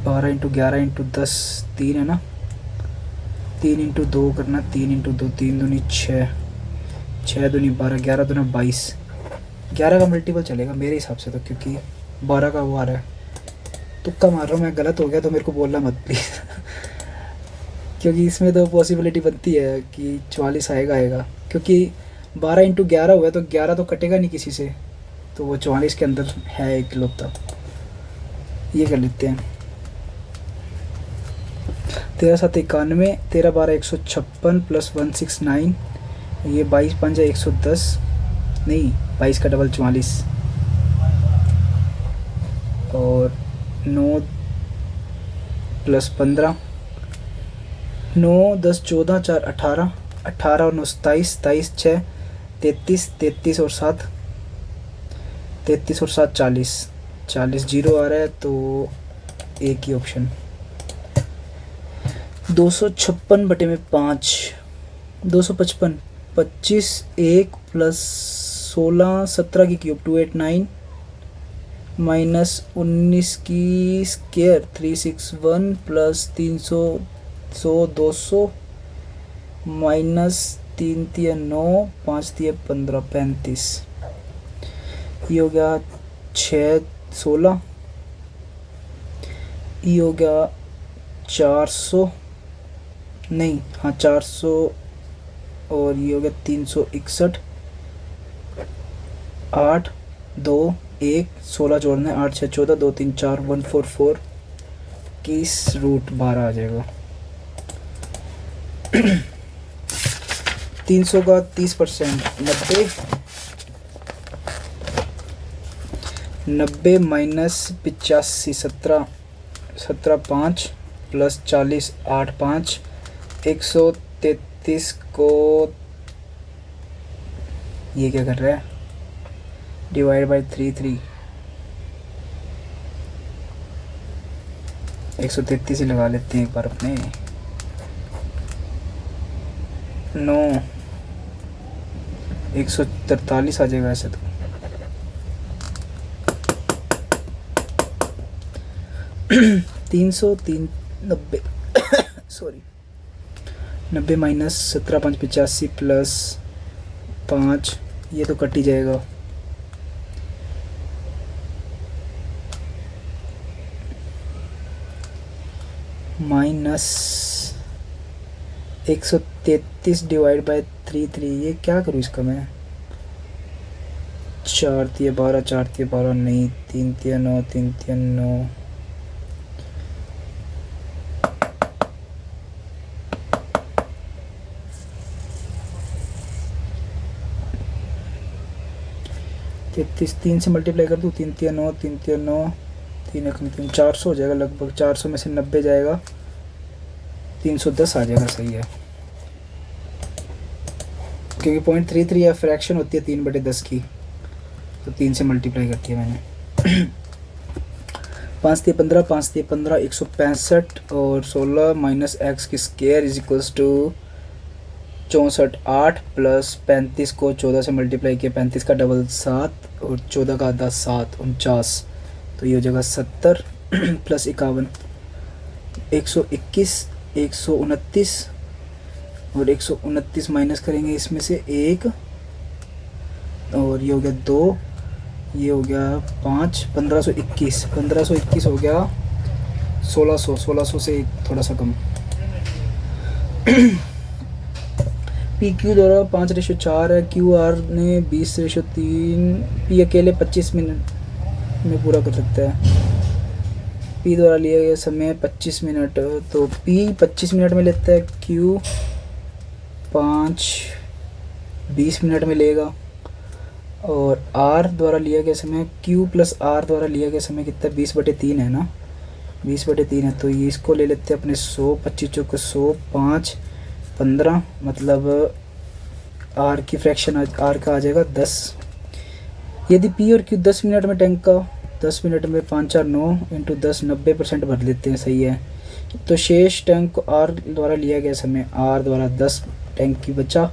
A: 12 इंटू 11 इंटू 10 3 है ना, 3 इंटू 2 करना, 3 इंटू 2 3 दूनी 6, 6 दूनी 12, 11 दूना 22, 11 का मल्टीपल चलेगा मेरे हिसाब से तो, क्योंकि 12 का वो आ रहा है। तुक्का मार रहा हूँ मैं, गलत हो गया तो मेरे को बोलना मत प्लीज़ क्योंकि इसमें तो पॉसिबिलिटी बनती है कि 44 आएगा, क्योंकि 12 इंटू 11 हुआ तो 11 तो कटेगा नहीं किसी से, तो वो 44 के अंदर है एक इकलौता। ये कर लेते हैं। 13 7 91, 13 12 156 प्लस 169, ये 22 5 110, नहीं 22 का डबल 44, और 9 प्लस 15, 9 10 14 4 18, 18 और 9 27, 27 6 33, 33 और 7 33 और 7 40, 40 जीरो आ रहा है तो एक ही ऑप्शन। 256 बटे में 5, 255, 25 1 प्लस 16 17 की क्यूब 289 माइनस 19 की स्केयर 361 प्लस 300 100 200 माइनस 3 3 9 5 3 15 35, ये हो गया 6 16, ये हो गया 400, नहीं हाँ 400, और ये हो गया 361, 8 2 1 16 जोड़ना है, 8 6 14 2 3 4 144 21 रूट 12 आ जाएगा। 300 का 30%, 90 माइनस 85 17 17 5 प्लस 40 8 5, 133 को ये क्या कर रहा है, डिवाइड बाई 3 3, 133 ही लगा लेते हैं एक बार अपने, 9 143 आ जाएगा ऐसे तो। 303 90 सॉरी 90 माइनस 17 5 85 प्लस 5, ये तो कट ही जाएगा, माइनस 133 डिवाइड बाय 3 3, ये क्या करूँ इसका मैं, 4 3 12 4 3 12 नहीं 3 3 9 3 3 9, तैतीस 3 से मल्टीप्लाई कर दूँ, 3 3 9 3 3 9 3 1 3, 400 हो जाएगा लगभग, 400 में से 90 जाएगा, 310 आ जाएगा, सही है, क्योंककि 0.33 या फ्रैक्शन होती है 3/10 की, तो 3 से मल्टीप्लाई करती है मैंने। 5 3 15 5 3 15 165 और 16 माइनस एक्स की square is equals to 64 8 plus 35 को 14 से मल्टीप्लाई किया, 35 का डबल 7 और 14 का आधा 7 49, तो ये हो जाएगा 70 प्लस 51 121 129, और 129 माइनस करेंगे इसमें से 1, और ये हो गया 2, ये हो गया 5 1521 1521 हो गया 1600 से थोड़ा सा कम। पी क्यू द्वारा 5/4 है, क्यू आर ने 20/3, पी अकेले 25 मिनट में पूरा कर सकता है, पी द्वारा लिया गया समय 25 मिनट, तो पी 25 मिनट में लेता है, क्यू 20 मिनट में लेगा, और आर द्वारा लिया गया समय, क्यू प्लस आर द्वारा लिया गया समय कितना, 20/3 है ना, 20/3 है, तो ये इसको ले लेते हैं अपने 100, 25 चौक 100 5 15, मतलब आर की फ्रैक्शन आर का आ जाएगा 10। यदि पी और क्यू 10 मिनट में टैंक का 10 मिनट में 5 4 9 इंटू 10 90% भर लेते हैं, सही है, तो शेष टैंक को आर द्वारा लिया गया समय, आर द्वारा 10 टैंक की बचा,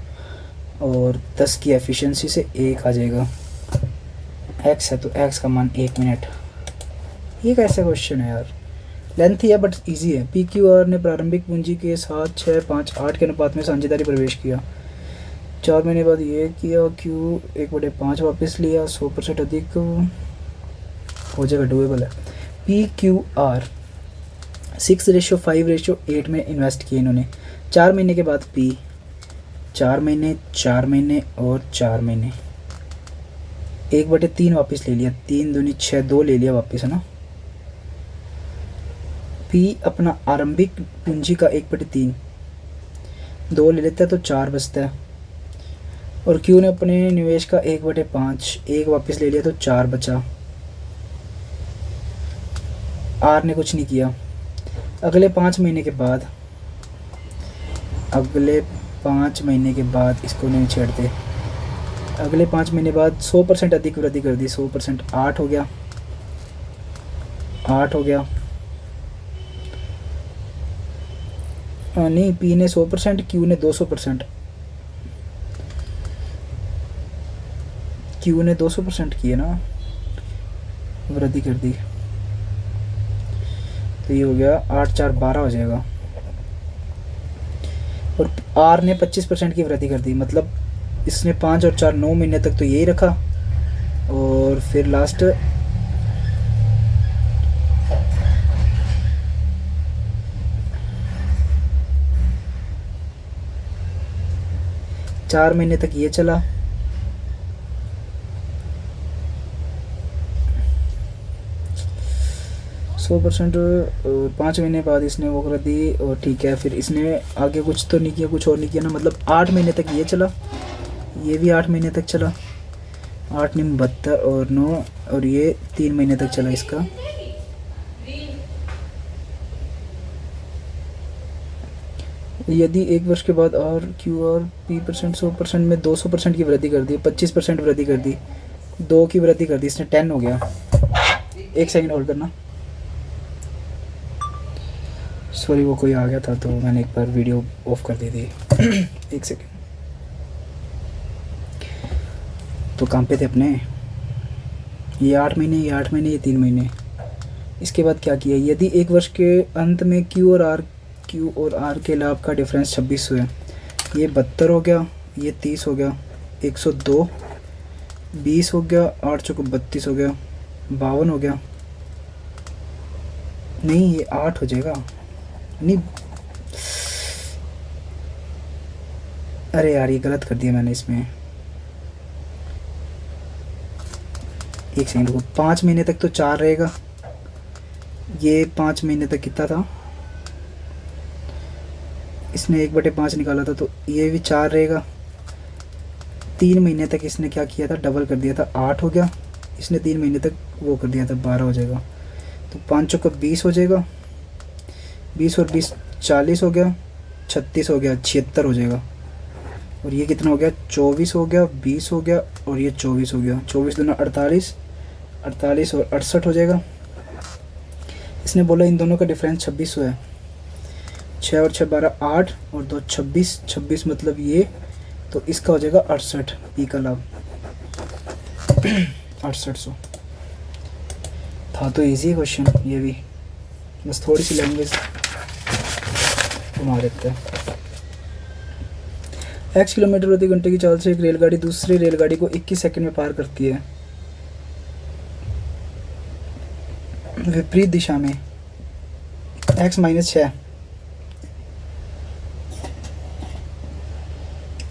A: और 10 की एफिशिएंसी से 1 आ जाएगा, एक्स है तो एक्स का मान 1 मिनट। ये कैसा क्वेश्चन है यार, लेंथ ही है बट इजी है। पी क्यू आर ने प्रारंभिक पूंजी के साथ 6, 5, 8 के अनुपात में साझेदारी प्रवेश किया। 4 महीने बाद ये किया, क्यू 1/5 वापस लिया, 100% अधिक हो जाएगा, डुएबल है। पी क्यू आर 6:5:8 में इन्वेस्ट किए इन्होंने। 4 महीने के बाद पी, 4 महीने, 4 महीने और 4 महीने, 1/3 वापस ले लिया, 3 दूनी 6, 2 ले लिया वापस, है ना। पी अपना आरंभिक पूंजी का 1/3, 2 ले लेता है तो 4 बचता है। और क्यू ने अपने निवेश का 1/5, 1 वापस ले लिया तो 4 बचा। आर ने कुछ नहीं किया। अगले 5 महीने के बाद, अगले 5 महीने के बाद इसको नहीं छेड़ते। अगले 5 महीने बाद 100% अधिक वृद्धि कर दी, 100%, 8 हो गया, 8 हो गया। नहीं, पी ने 100%, क्यू ने 200%, क्यू ने 200% किए ना, वृद्धि कर दी। तो ये हो गया 8, 4, 12 हो जाएगा। और आर ने 25% की वृद्धि कर दी, मतलब इसने 5 और 4, 9 महीने तक तो यही रखा। और फिर लास्ट 4 महीने तक ये चला। सौ %, 5 महीने बाद इसने वो कर दी। और ठीक है, फिर इसने आगे कुछ तो नहीं किया, कुछ और नहीं किया ना, मतलब 8 महीने तक ये चला, ये भी 8 महीने तक चला, 8 9 72 और 9, और ये 3 महीने तक चला इसका। यदि 1 वर्ष के बाद आर क्यू आर पी % 100% में 200% की वृद्धि कर दी, 25% वृद्धि कर दी, 2 की वृद्धि कर दी, इसने 10 हो गया। 1 सेकंड होल्ड करना, सॉरी वो कोई आ गया था तो मैंने एक बार वीडियो ऑफ कर दी थी। 1 सेकंड। तो काम पे थे अपने, ये 8 महीने, ये 8 महीने, ये 3 महीने। इसके बाद क्या किया, यदि 1 वर्ष के अंत में क्यू और आर के लाभ का डिफरेंस 2600 है, ये 72 हो गया, ये 30 हो गया, 102, 20 हो गया, 8 चौको 32 हो गया, 52 हो गया। नहीं, ये 8 हो जाएगा, नहीं, अरे यार ये गलत कर दिया मैंने इसमें। 1 सेकंड रुको, 5 महीने तक तो 4 रहेगा, ये 5 महीने तक कितना था, इसने 1/5 निकाला था, तो ये भी 4 रहेगा। 3 महीने तक इसने क्या किया था, डबल कर दिया था, 8 हो गया। इसने 3 महीने तक वो कर दिया था, 12 हो जाएगा। तो 5 चौका 20 हो जाएगा, 20 और 20 40 हो गया, 36 हो गया, 76 हो जाएगा। और ये कितना हो गया, 24 हो गया, 20 हो गया, और ये 24 हो गया। 24 दूना 48, 48 और 68 हो जाएगा। इसने बोला इन दोनों का डिफरेंस 2600 है। 6 और 6 12, 8 और 2 26, 26 मतलब ये, तो इसका हो जाएगा 68, पी का लाभ 6800 था। तो इजी है क्वेश्चन ये भी, बस थोड़ी सी लैंग्वेज घुमा देते हैं। x किलोमीटर प्रति घंटे की चाल से एक रेलगाड़ी दूसरी रेलगाड़ी को 21 सेकंड में पार करती है, विपरीत दिशा में। x -6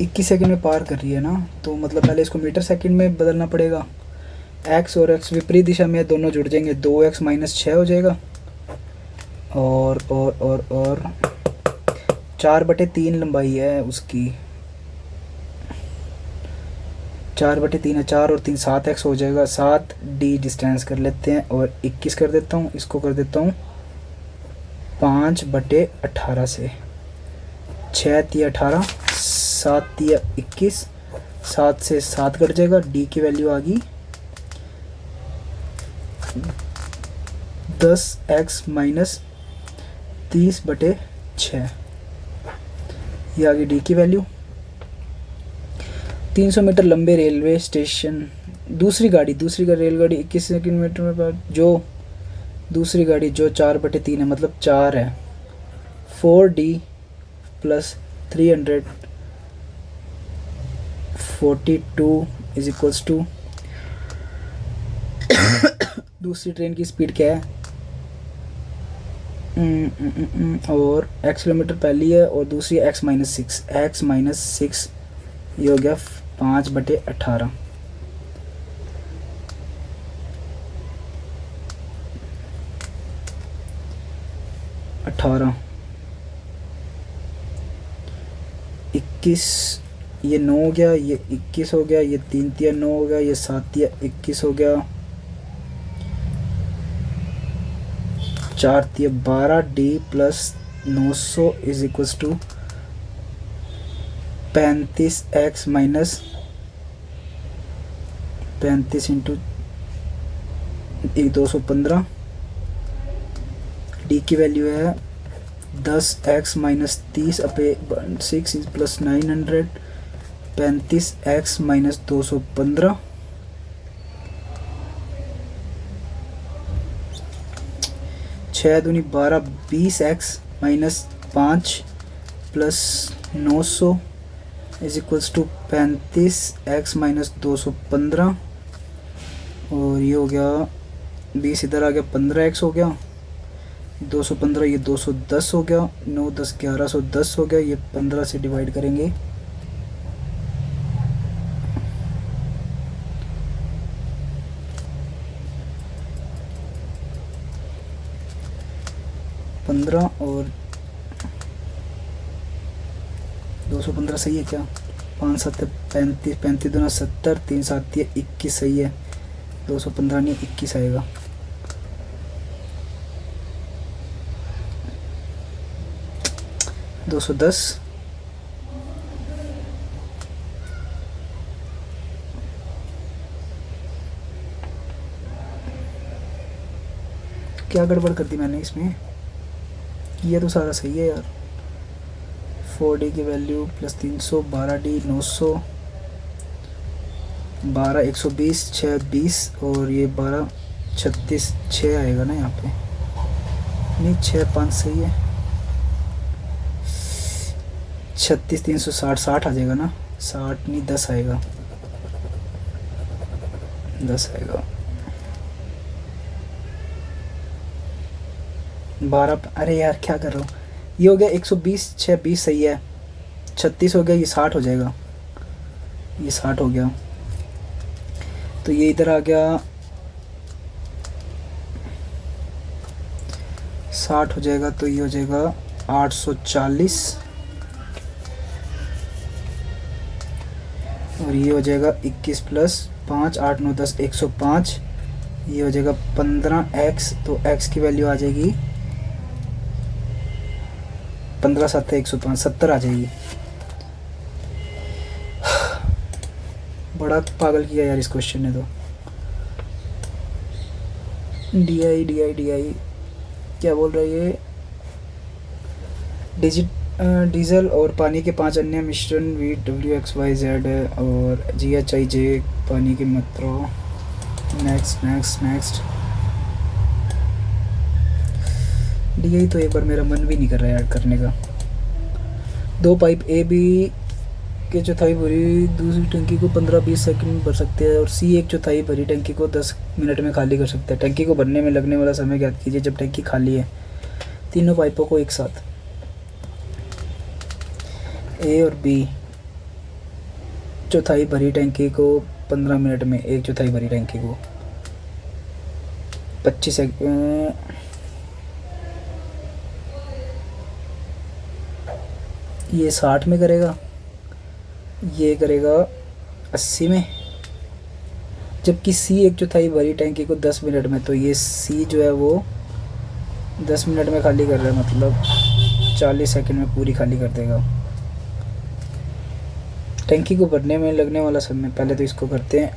A: 21 सेकंड में पार कर रही है ना, तो मतलब पहले इसको मीटर सेकंड में बदलना पड़ेगा। x और x विपरीत दिशा में दोनों जुड़ जाएंगे, 2x - 6 हो जाएगा। और 4/3 लंबाई है उसकी, 4/3 है, 4 और 3 7x हो जाएगा। 7d डिस्टेंस कर लेते हैं और 21 कर देता हूँ, इसको कर देता हूँ 5/18 से। 6 × 18, 7 × 21, 7 से 7 कट जाएगा, d की वैल्यू आ गई 10x - 30/6, ये आ गई d की वैल्यू। 300 मीटर लंबे रेलवे स्टेशन दूसरी रेलगाड़ी 21 किलोमीटर में जो दूसरी गाड़ी जो 4/3 है, मतलब 4 है, 4D plus 342 is equals to, दूसरी ट्रेन की स्पीड क्या है, और x किलोमीटर पहली है और दूसरी x-6, ये हो गया 5/18। अठारह 21, ये 9 हो गया, ये 21 हो गया, ये 3 तिया 9 हो गया, ये 7 तिया 21 हो गया, 4 तिया 12D plus 900 is equals to 35x minus 35 into 215। D की वैल्यू है 10x minus 30/6 plus 900, 35x minus 215, 6 दूनी 12, 20x minus 5 plus 900 is equals to 35x minus 215, और ये हो गया 20 इधर आ गया, 15x हो गया, 215 ये 210 हो गया, 9 10 1110 हो गया, ये 15 से डिवाइड करेंगे, और 215 सही है क्या, 5 7 35, 35 दूना 70, 3 7 21 सही है, 215 नहीं 21 आएगा। दो 210 क्या गड़बड़ कर दी मैंने इसमें, ये तो सारा सही है यार। 4D की वैल्यू प्लस 300, 12D 900, 12 120, 6 20 और ये 12 36, 6 आएगा ना यहाँ पे, नहीं 6 5 सही है, 36 360 60 आ जाएगा ना, 60 नहीं 10 आएगा, 10 आएगा। 12, अरे यार क्या कर रहा हूँ, ये हो गया 120, 6 20 सही है, 36 हो गया, ये 60 हो जाएगा, ये 60 हो गया, तो ये इधर आ गया 60 हो जाएगा, तो ये हो जाएगा 840, और ये हो जाएगा 21 प्लस 5 8 9 10 105, ये हो जाएगा 15x, तो x की वैल्यू आ जाएगी 15 7 105, 70 आ जाएगी। बड़ा पागल किया यार इस क्वेश्चन ने तो। डी आई क्या बोल रहा है ये, डीजल और पानी के 5 अन्य मिश्रण VWXYZ और GHIJ पानी की मात्रा। नेक्स्ट डी तो एक बार मेरा मन भी नहीं कर रहा है ऐड करने का। 2 पाइप AB के चौथाई भरी दूसरी टंकी को 15-20 सेकंड में भर सकते हैं, और C एक चौथाई भरी टंकी को 10 मिनट में खाली कर सकता है। टंकी को भरने में लगने वाला समय ज्ञात कीजिए जब टंकी खाली है। तीनों पाइपों को एक साथ, A और B चौथाई भरी टंकी को 15 मिनट में, एक चौथाई भरी टंकी को 25 सेकंड, ये 60 में करेगा, ये करेगा 80 में, जबकि C एक चौथाई भरी टंकी को 10 मिनट में, तो ये C जो है वो 10 मिनट में खाली कर रहा है, मतलब 40 सेकंड में पूरी खाली कर देगा। टंकी को भरने में लगने वाला समय, पहले तो इसको करते हैं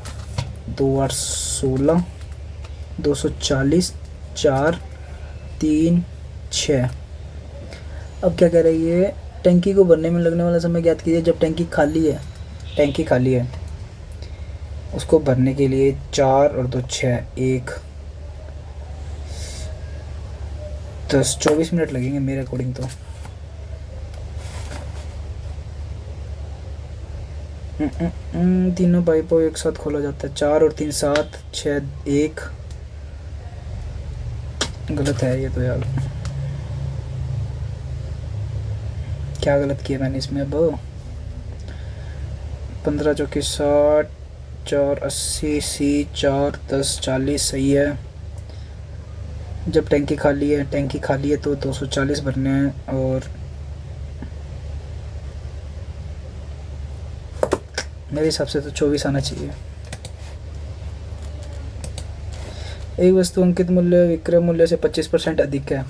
A: 2 8 16 240 4 3 6। अब क्या कह रही है, टंकी को भरने में लगने वाला समय ज्ञात कीजिए जब टंकी खाली है। टंकी खाली है, उसको भरने के लिए 4 और 2 6, 1 10-24 मिनट लगेंगे मेरे अकॉर्डिंग तो। तीनों पाइपों एक साथ खोला जाता है। 4 और 3 7, 6 1। गलत है ये तो यार, क्या गलत किया मैंने इसमें। अब 15 चौके 60, 4 80, सी 4 10 40 सही है। जब टैंकी खाली है तो 240 भरने हैं। और मेरे हिसाब से तो 24 आना चाहिए। एक वस्तु अंकित मूल्य विक्रय मूल्य से 25% अधिक है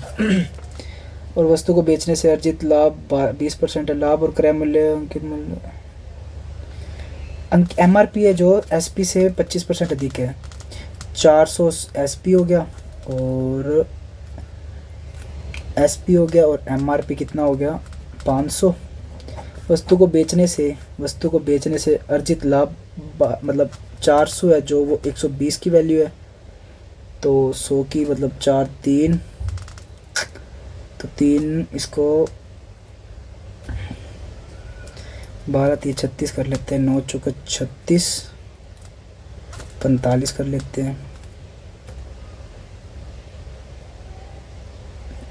A: और वस्तु को बेचने से अर्जित लाभ 20% है। लाभ और क्रय मूल्य अंकित मूल्य MRP है जो SP से 25% अधिक है। 400 SP हो गया और SP हो गया और MRP कितना हो गया 500। वस्तु को बेचने से अर्जित लाभ मतलब 400 है जो वो 120 की वैल्यू है, तो 100 की मतलब 4 3, तो 3 इसको 12 3 36 कर लेते हैं। 9 चौका 36, 45 कर लेते हैं।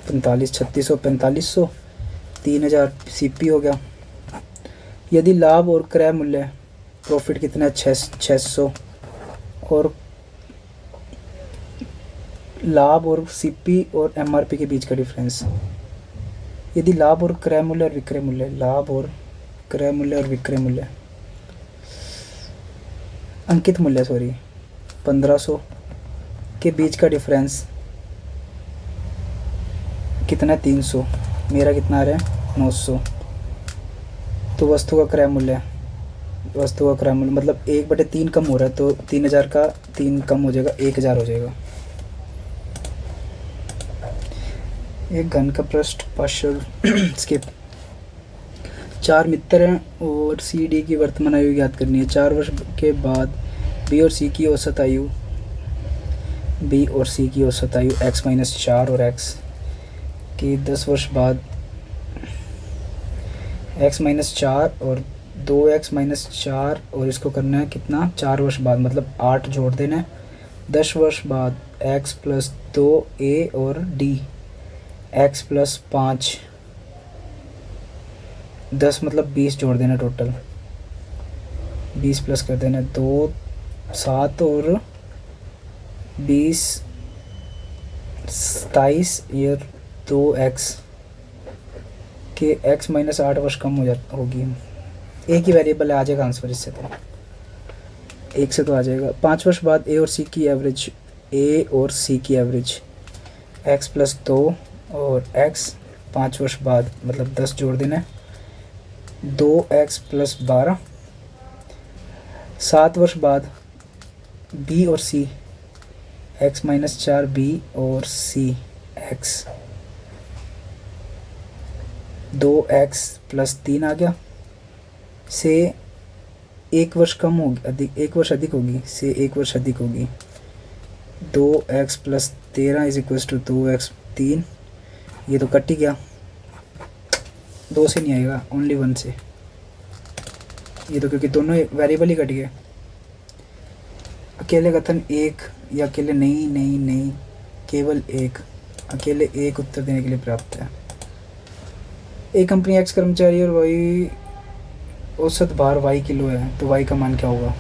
A: 45 3600 4500, 3000 CP हो गया। यदि लाभ और क्रय मूल्य प्रॉफिट कितना है 600 और लाभ और CP और MRP के बीच का डिफरेंस। यदि लाभ और क्रय मूल्य और विक्रय मूल्य, लाभ और क्रय मूल्य और विक्रय मूल्य, अंकित मूल्य 1500 के बीच का डिफरेंस कितना है 300, मेरा कितना आ रहा है 900। तो वस्तु का क्रय मूल्य मतलब 1/3 कम हो रहा है, तो 3000 का 3 कम हो जाएगा, 1000 हो जाएगा। एक घन का पृष्ठ पार्शियल स्किप। 4 मित्र हैं और CD की वर्तमान आयु ज्ञात करनी है। 4 वर्ष के बाद B और C की औसत आयु x-4 और x की 10 वर्ष बाद x-4 और 2x-4 और इसको करना है कितना 4 वर्ष बाद, मतलब 8 जोड़ देना है। 10 वर्ष बाद x + 2a और d x + 5, 10 मतलब 20 जोड़ देना, टोटल 20 प्लस कर देना 2 7 और 20 27 और 2x के x-8 वर्ष कम होगी। एक ही वेरिएबल है, आ जाएगा आंसर इससे, तो एक से तो आ जाएगा। 5 वर्ष बाद A और C की एवरेज x + 2 और x 5 वर्ष बाद मतलब 10 जोड़ देना है 2x + 12। 7 वर्ष बाद B और C x-4 B और C x 2x + 3 आ गया, से 1 वर्ष कम होगी, 1 वर्ष अधिक होगी, से 1 वर्ष अधिक होगी। 2x + 13 = 2x 3, ये तो कट ही गया, 2 से नहीं आएगा, ओनली 1 से। ये तो क्योंकि दोनों वेरिएबल ही कट गए। अकेले कथन एक या अकेले नहीं, केवल एक, अकेले एक उत्तर देने के लिए पर्याप्त है। एक कंपनी X कर्मचारी और Y औसत भार Y किलो है, तो Y का मान क्या होगा।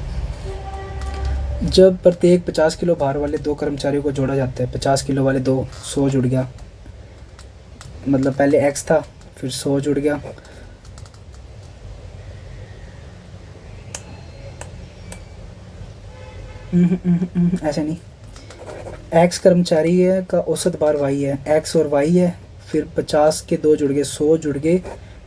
A: जब प्रत्येक 50 किलो भार वाले 2 कर्मचारियों को जोड़ा जाता है, 50 किलो वाले 2 100 जुड़ गया, मतलब पहले X था फिर 100 जुड़ गया, ऐसे नहीं। X कर्मचारी है का औसत भार Y है, X और Y है, फिर 50 के 2 जुड़ गए, 100 जुड़ गए,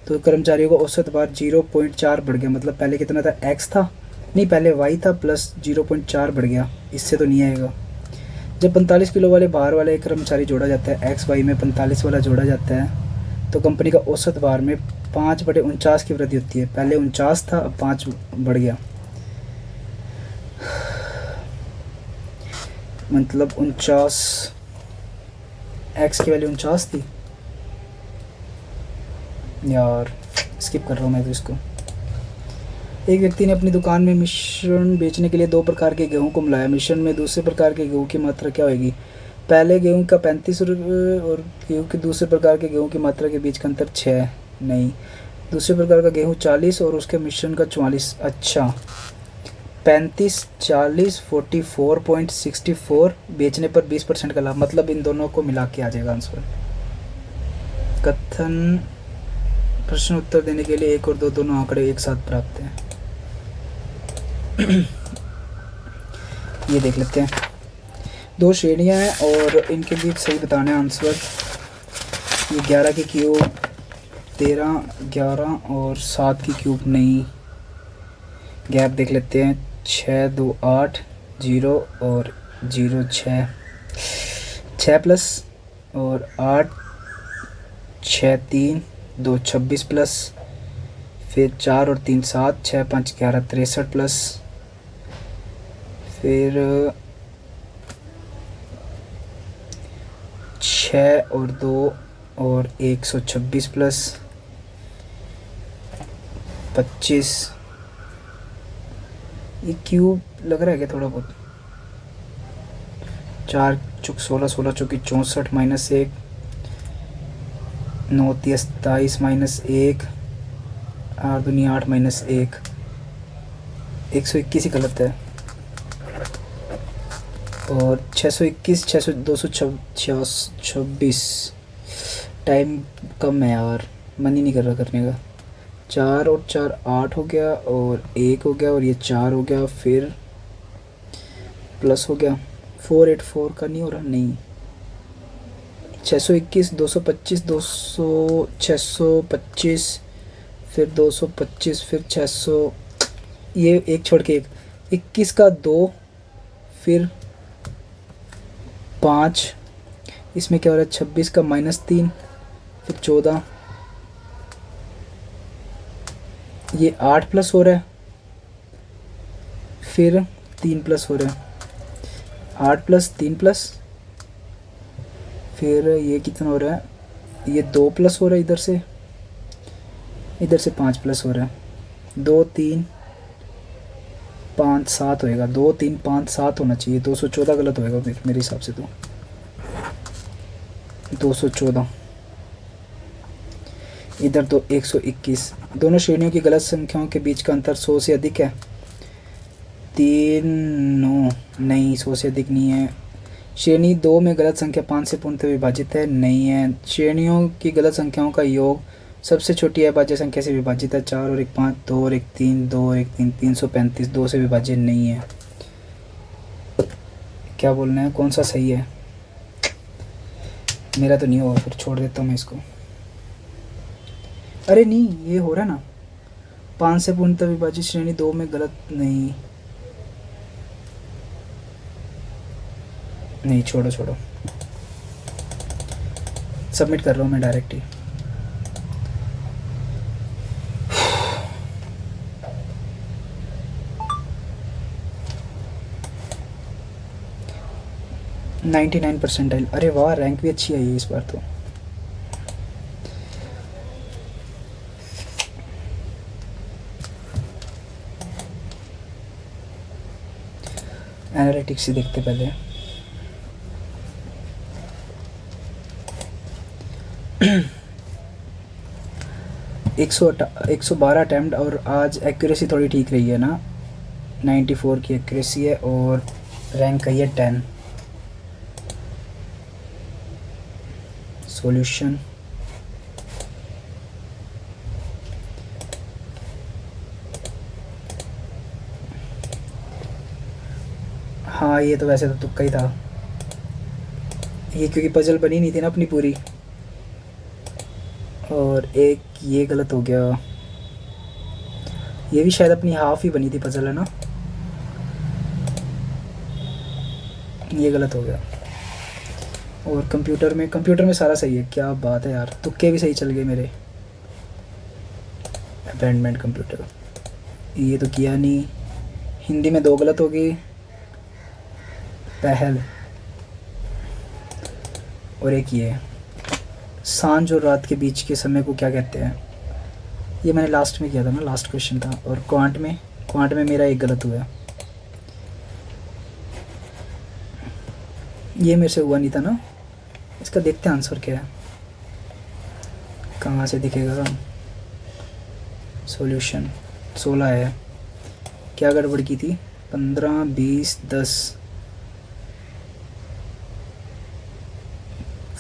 A: तो कर्मचारियों को औसत भार 0.4 बढ़ गया, मतलब पहले कितना था X था, नहीं पहले Y था प्लस 0.4 बढ़ गया, इससे तो नहीं आएगा। जब 45 किलो वाले भार वाला एक कर्मचारी जोड़ा जाता है, XY में 45 वाला जोड़ा जाता है, तो कंपनी का औसत भार में 5/49 की वृद्धि होती है। पहले 49 था, अब 5 बढ़ गया, मतलब 49 एक्स की वैल्यू 49 थी यार, स्किप कर रहा हूँ मैं तो इसको। एक व्यक्ति ने अपनी दुकान में मिश्रण बेचने के लिए 2 प्रकार के गेहूं को मिलाया। मिश्रण में दूसरे प्रकार के गेहूं की मात्रा क्या होगी? पहले गेहूं का 35 और गेहूं के दूसरे प्रकार के गेहूं की मात्रा के बीच का अंतर 6। नहीं, दूसरे प्रकार का गेहूं 40 और उसके मिश्रण का 44। अच्छा, 35 40 44.64 बेचने पर 20% का लाभ, मतलब इन दोनों को मिला के आ जाएगा आंसर। कथन प्रश्न उत्तर देने के लिए 1 और 2 दोनों आंकड़े एक साथ प्राप्त हैं। ये देख लेते हैं। 2 श्रेणियां हैं और इनके बीच सही बताना है आंसर। ये 11 की क्यूब 13 11 और 7 की क्यूब नहीं। गैप देख लेते हैं। 6 2 8 0 और 0 6 6 प्लस और 8 6 3 2 26 प्लस, फिर 4 और 3 7 6 5 11 63 प्लस, फिर 6 और 2 और 126 प्लस 25। ये क्यूब लग रहा है क्या थोड़ा बहुत? 4 चौक 16 16 चौकी 64 माइनस 1 9 30 27 माइनस 1 8 दूनी 8 माइनस 1 121 ही गलत है। और 621 600 226 टाइम कम है यार, मन ही नहीं कर रहा करने का। 4 और 4 8 हो गया और 1 हो गया और ये 4 हो गया, फिर प्लस हो गया। 484 का नहीं हो रहा, नहीं। 621 225 200 625 फिर 225 फिर 600, ये एक छोड़ के एक 21 का 2 फिर 5, इसमें क्या हो रहा है 26 का -3 फिर 14, ये 8 प्लस हो रहा है, फिर 3 प्लस हो रहा है। 8 प्लस 3 प्लस, फिर ये कितना हो रहा है, ये 2 प्लस हो रहा है इधर से 5 प्लस हो रहा है। 2 3 5 7 होएगा, 2 3 5 7 होना चाहिए। 214 गलत होएगा मेरे हिसाब से तो। 214 इधर तो 121। दोनों श्रेणियों की गलत संख्याओं के बीच का अंतर 100 से अधिक है। 3 9 नहीं, 100 से अधिक नहीं है। श्रेणी 2 में गलत संख्या 5 से पूर्णतः विभाजित है, नहीं है। श्रेणियों की गलत संख्याओं का योग सबसे छोटी अभाज्य संख्या से विभाजित है। 4 और 1 5 2 और 1 3 2 और 1 3 335 2 से विभाजित नहीं है। क्या बोलना है, कौन सा सही है? मेरा तो नहीं होगा, फिर छोड़ देता हूँ मैं इसको। अरे नहीं, ये हो रहा है ना, 5 से पूर्णतः विभाजित श्रेणी 2 में गलत नहीं। नहीं, छोड़ो छोड़ो, सबमिट कर रहा हूँ मैं डायरेक्ट ही। %99। अरे वाह, रैंक भी अच्छी आई है इस बार तो। एनालिटिक्स से देखते पहले। 112 अटैम्प्ट और आज एक्यूरेसी थोड़ी ठीक रही है ना। 94 की एक्यूरेसी है और रैंक आई है 10। सॉल्यूशन हाँ, ये तो वैसे तो तुक्का ही था ये, क्योंकि पजल बनी नहीं थी ना अपनी पूरी। और एक ये गलत हो गया, ये भी शायद अपनी हाफ ही बनी थी पजल, है ना। ये गलत हो गया। और कंप्यूटर में सारा सही है। क्या बात है यार, तुक्के भी सही चल गए मेरे। अबेंडमेंट कंप्यूटर, ये तो किया नहीं। हिंदी में 2 गलत हो गई। पहल और एक ये सांझ और रात के बीच के समय को क्या कहते हैं? ये मैंने लास्ट में किया था ना, लास्ट क्वेश्चन था। और क्वांट में मेरा एक गलत हुआ। ये मेरे से हुआ नहीं था ना। इसका देखते हैं आंसर क्या है, कहाँ से दिखेगा सॉल्यूशन। 16 है। क्या गड़बड़ की थी? 15, 20, 10,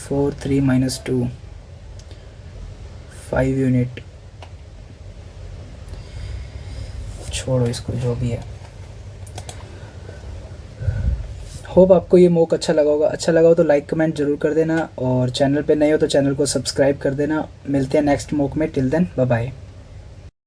A: 4, 3, -2, 5 यूनिट। छोड़ो इसको, जो भी है। होप आपको ये मॉक अच्छा लगा होगा। अच्छा लगा हो तो लाइक कमेंट ज़रूर कर देना, और चैनल पे नए हो तो चैनल को सब्सक्राइब कर देना। मिलते हैं नेक्स्ट मॉक में। Till then bye bye.